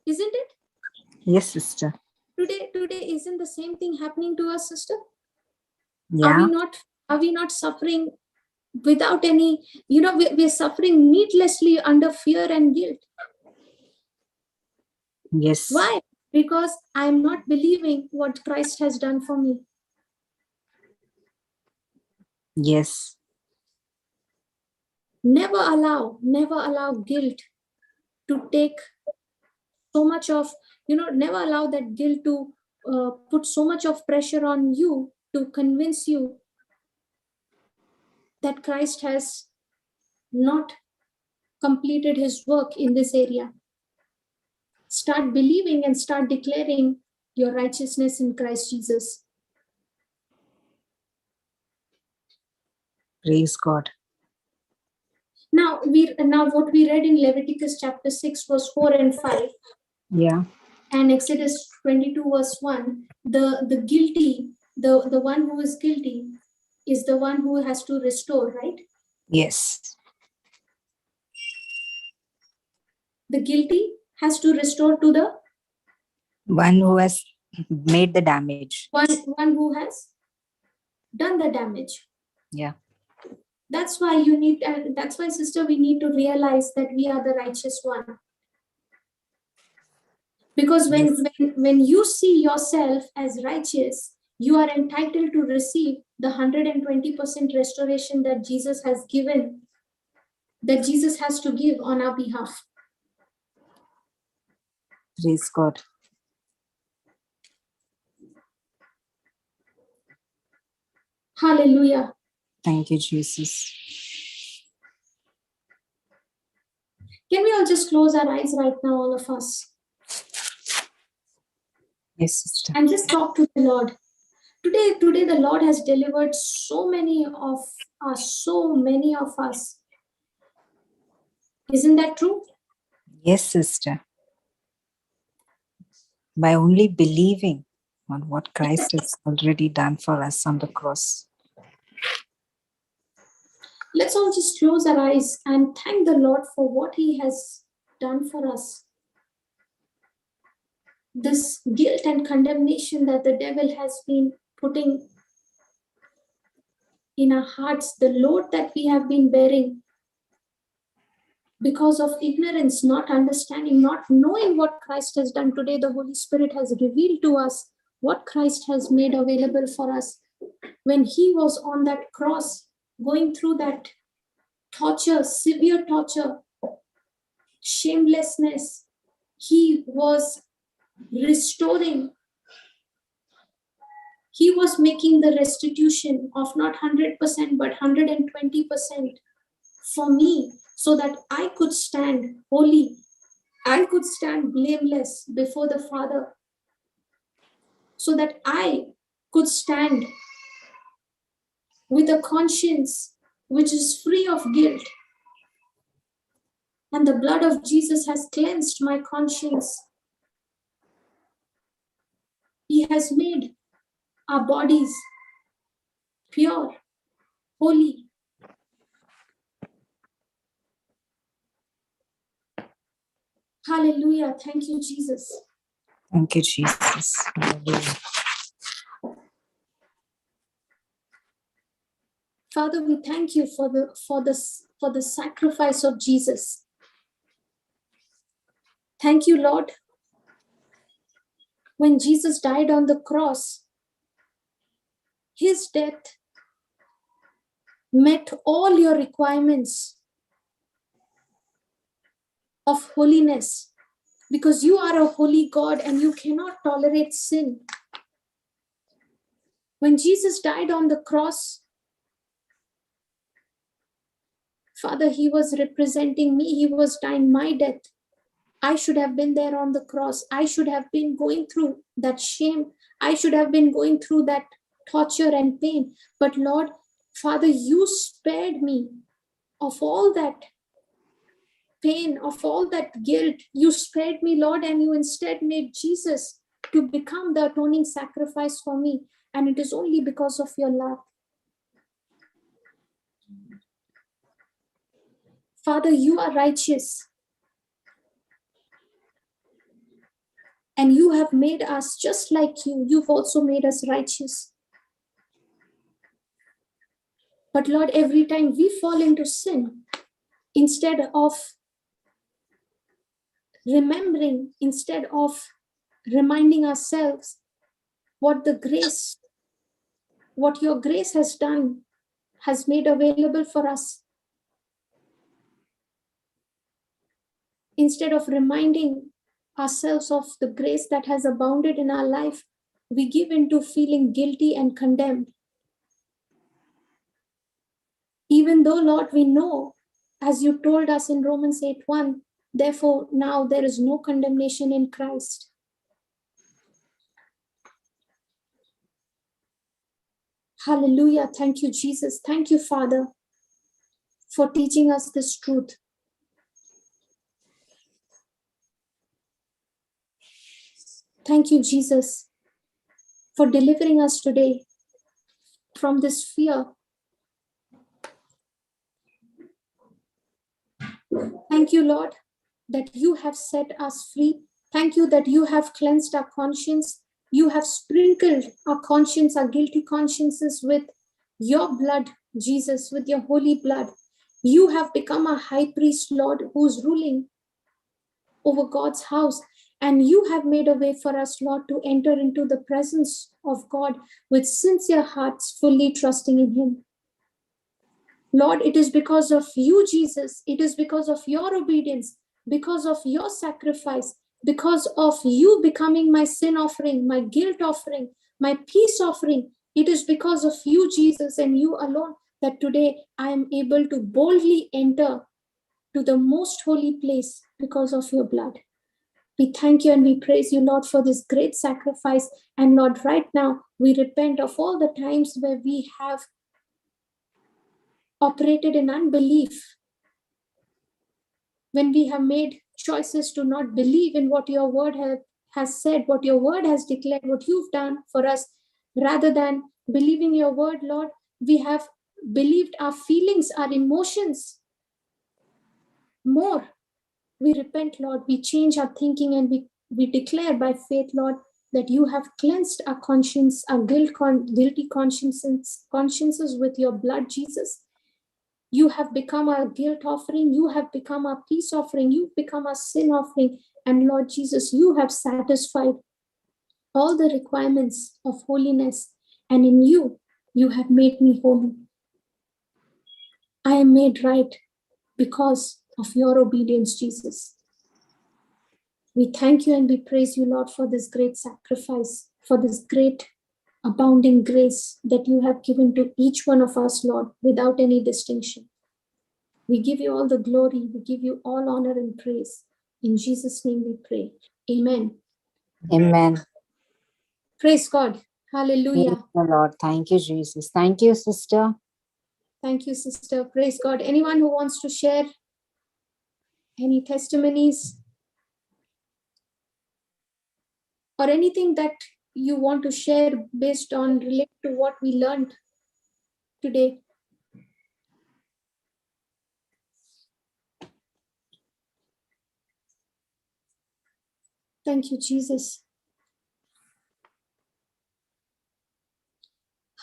Isn't it? Yes, sister. Today isn't the same thing happening to us, sister? Yeah. Are we not suffering without any, we're suffering needlessly under fear and guilt. Yes. Why? Because I'm not believing what Christ has done for me. Yes. Never allow guilt to take so much of, never allow that guilt to put so much of pressure on you to convince you that Christ has not completed his work in this area. Start believing and start declaring your righteousness in Christ Jesus. Praise God. Now what we read in Leviticus chapter 6 verse 4 and 5 Yeah. and Exodus 22 verse 1, the guilty, the one who is guilty is the one who has to restore, right? Yes. The guilty has to restore to the One who has made the damage. one who has done the damage. Yeah. That's why that's why, sister, we need to realize that we are the righteous one. Because when you see yourself as righteous, you are entitled to receive the 120% restoration that Jesus has given, that Jesus has to give on our behalf. Praise God. Hallelujah. Thank you, Jesus. Can we all just close our eyes right now, all of us, Yes, sister. and just talk to the Lord? Today the Lord has delivered so many of us. Isn't that true? Yes, sister. By only believing on what Christ has already done for us on the cross. Let's all just close our eyes and thank the Lord for what he has done for us. This guilt and condemnation that the devil has been putting in our hearts, the load that we have been bearing because of ignorance, not understanding, not knowing what Christ has done. Today, the Holy Spirit has revealed to us what Christ has made available for us. When he was on that cross, going through that torture, severe torture, shamelessness, he was restoring. He was making the restitution of not 100% but 120% for me, so that I could stand holy, I could stand blameless before the Father, so that I could stand with a conscience which is free of guilt. And the blood of Jesus has cleansed my conscience. He has made our bodies pure, holy. Hallelujah. Thank you, Jesus. Thank you, Jesus. Hallelujah. Father, we thank you for the sacrifice of Jesus. Thank you, Lord. When Jesus died on the cross, his death met all your requirements of holiness, because you are a holy God and you cannot tolerate sin. When Jesus died on the cross, Father, he was representing me. He was dying my death. I should have been there on the cross. I should have been going through that shame. I should have been going through that torture and pain. But Lord, Father, you spared me of all that pain, of all that guilt. You spared me, Lord, and you instead made Jesus to become the atoning sacrifice for me. And it is only because of your love. Father, you are righteous. And you have made us just like you. You've also made us righteous. But Lord, every time we fall into sin, instead of remembering, instead of reminding ourselves what your grace has done, has made available for us, instead of reminding ourselves of the grace that has abounded in our life, we give into feeling guilty and condemned. Even though, Lord, we know, as you told us in Romans 8:1, therefore now there is no condemnation in Christ. Hallelujah. Thank you, Jesus. Thank you, Father, for teaching us this truth. Thank you, Jesus, for delivering us today from this fear. Thank you, Lord, that you have set us free. Thank you that you have cleansed our conscience. You have sprinkled our conscience, our guilty consciences with your blood, Jesus, with your holy blood. You have become a high priest, Lord, who's ruling over God's house. And you have made a way for us, Lord, to enter into the presence of God with sincere hearts, fully trusting in him. Lord, it is because of you, Jesus. It is because of your obedience, because of your sacrifice, because of you becoming my sin offering, my guilt offering, my peace offering. It is because of you, Jesus, and you alone that today I am able to boldly enter to the most holy place because of your blood. We thank you and we praise you, Lord, for this great sacrifice. And Lord, right now, we repent of all the times where we have operated in unbelief, when we have made choices to not believe in what your word has said, what your word has declared, what you've done for us, rather than believing your word, Lord, we have believed our feelings, our emotions more. We repent, Lord. We change our thinking and we declare by faith, Lord, that you have cleansed our conscience, our guilty consciences with your blood, Jesus. You have become our guilt offering. You have become our peace offering. You've become our sin offering. And Lord Jesus, you have satisfied all the requirements of holiness. And in you, you have made me holy. I am made right because of your obedience, Jesus. We thank you and we praise you, Lord, for this great sacrifice, for this great abounding grace that you have given to each one of us, Lord, without any distinction. We give you all the glory. We give you all honor and praise. In Jesus' name we pray. Amen. Amen. Praise God. Hallelujah. Praise the Lord. Thank you, Jesus. Thank you, sister. Thank you, sister. Praise God. Anyone who wants to share any testimonies or anything that you want to share based on relate to what we learned today? Thank you, Jesus.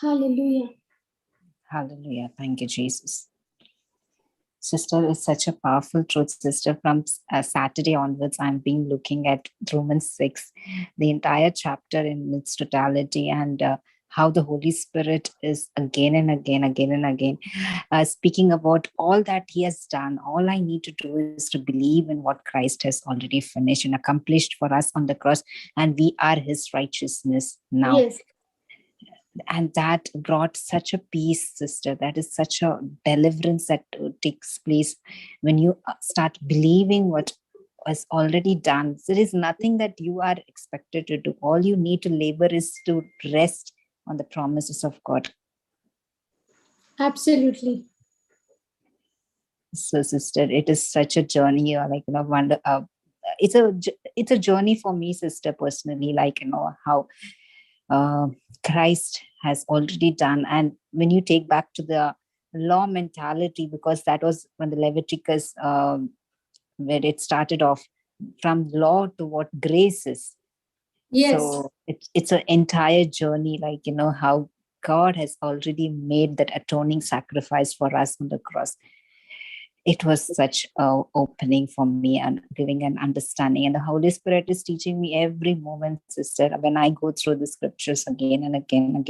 Hallelujah. Hallelujah. Thank you, Jesus. Sister, is such a powerful truth, sister. From Saturday onwards, I'm been looking at Romans 6, the entire chapter in its totality, and how the Holy Spirit is again and again, speaking about all that he has done. All I need to do is to believe in what Christ has already finished and accomplished for us on the cross, and we are his righteousness now. Yes. And that brought such a peace, sister. That is such a deliverance that takes place when you start believing what was already done. There is nothing that you are expected to do. All you need to labor is to rest on the promises of God. Absolutely. So, sister, it is such a journey. Wonder. It's a journey for me, sister, personally. How Christ has already done. And when you take back to the law mentality, because that was when the Leviticus, where it started off, from law to what grace is. Yes. So it's an entire journey, how God has already made that atoning sacrifice for us on the cross. It was such a opening for me and giving an understanding. And the Holy Spirit is teaching me every moment, sister, when I go through the scriptures again and again.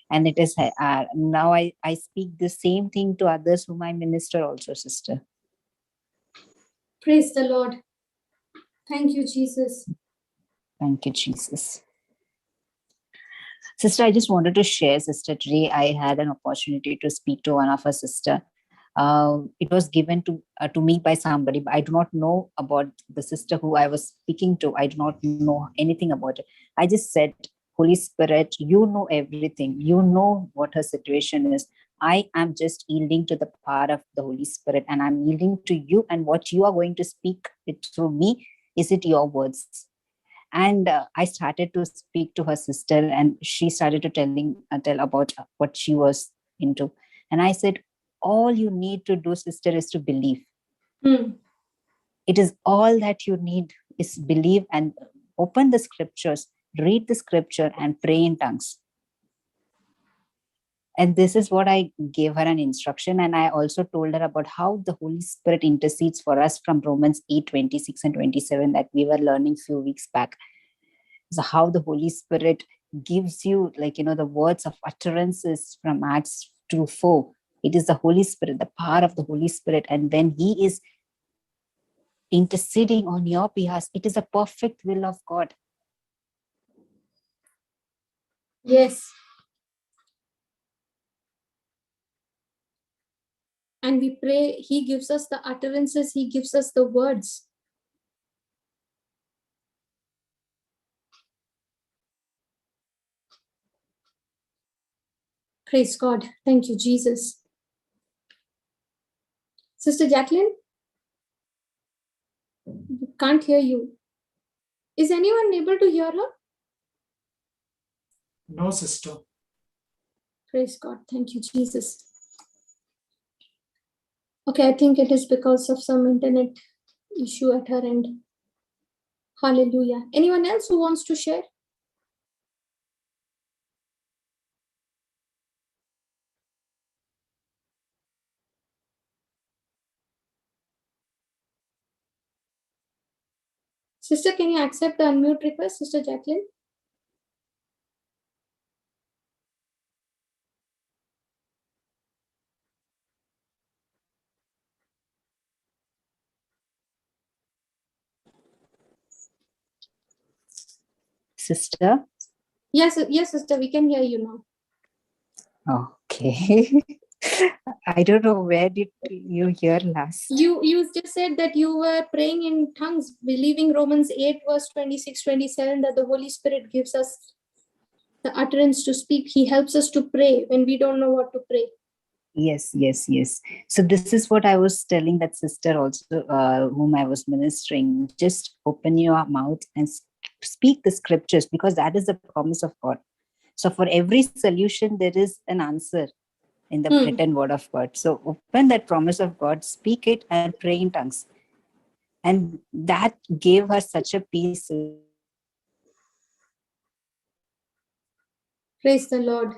And it is now I speak the same thing to others whom I minister also, sister. Praise the Lord. Thank you, Jesus. Thank you, Jesus. Sister, I just wanted to share, sister, today I had an opportunity to speak to one of our sister. It was given to me by somebody, but I do not know about the sister who I was speaking to. I do not know anything about it. I just said, Holy Spirit, you know everything. You know what her situation is. I am just yielding to the power of the Holy Spirit, and I'm yielding to you, and what you are going to speak it through me, is it your words? And I started to speak to her sister, and she started to tell about what she was into. And I said, all you need to do, sister, is to believe. It is all that you need is believe, and open the scriptures, read the scripture, and pray in tongues. And this is what I gave her an instruction. And I also told her about how the Holy Spirit intercedes for us from Romans 8:26 and 27 that we were learning few weeks back. So how the Holy Spirit gives you, the words of utterances from Acts 2:4. It is the Holy Spirit, the power of the Holy Spirit. And when he is interceding on your behalf, it is a perfect will of God. Yes. And we pray, he gives us the utterances, he gives us the words. Praise God. Thank you, Jesus. Sister Jacqueline? Can't hear you. Is anyone able to hear her? No, sister. Praise God. Thank you, Jesus. Okay, I think it is because of some internet issue at her end. Hallelujah. Anyone else who wants to share? Sister, can you accept the unmute request, Sister Jacqueline? Sister? Yes, sister, we can hear you now. Okay. I don't know, where did you hear last? You just said that you were praying in tongues, believing Romans 8 verse 26, 27, that the Holy Spirit gives us the utterance to speak. He helps us to pray when we don't know what to pray. Yes. So this is what I was telling that sister also, whom I was ministering. Just open your mouth and speak the scriptures, because that is the promise of God. So for every solution, there is an answer in the written word of God. So open that promise of God, speak it, and pray in tongues. And that gave her such a peace. Praise the Lord.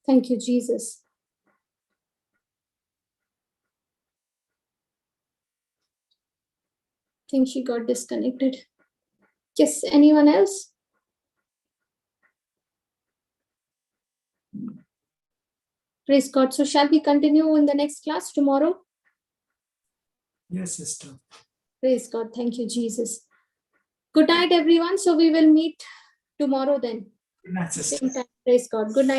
Thank you, Jesus. think she got disconnected. Yes, anyone else? Praise God. So shall we continue in the next class tomorrow? Yes, sister. Praise God. Thank you, Jesus. Good night, everyone. So we will meet tomorrow then. Good night, sister. Same time. Praise God. Good night.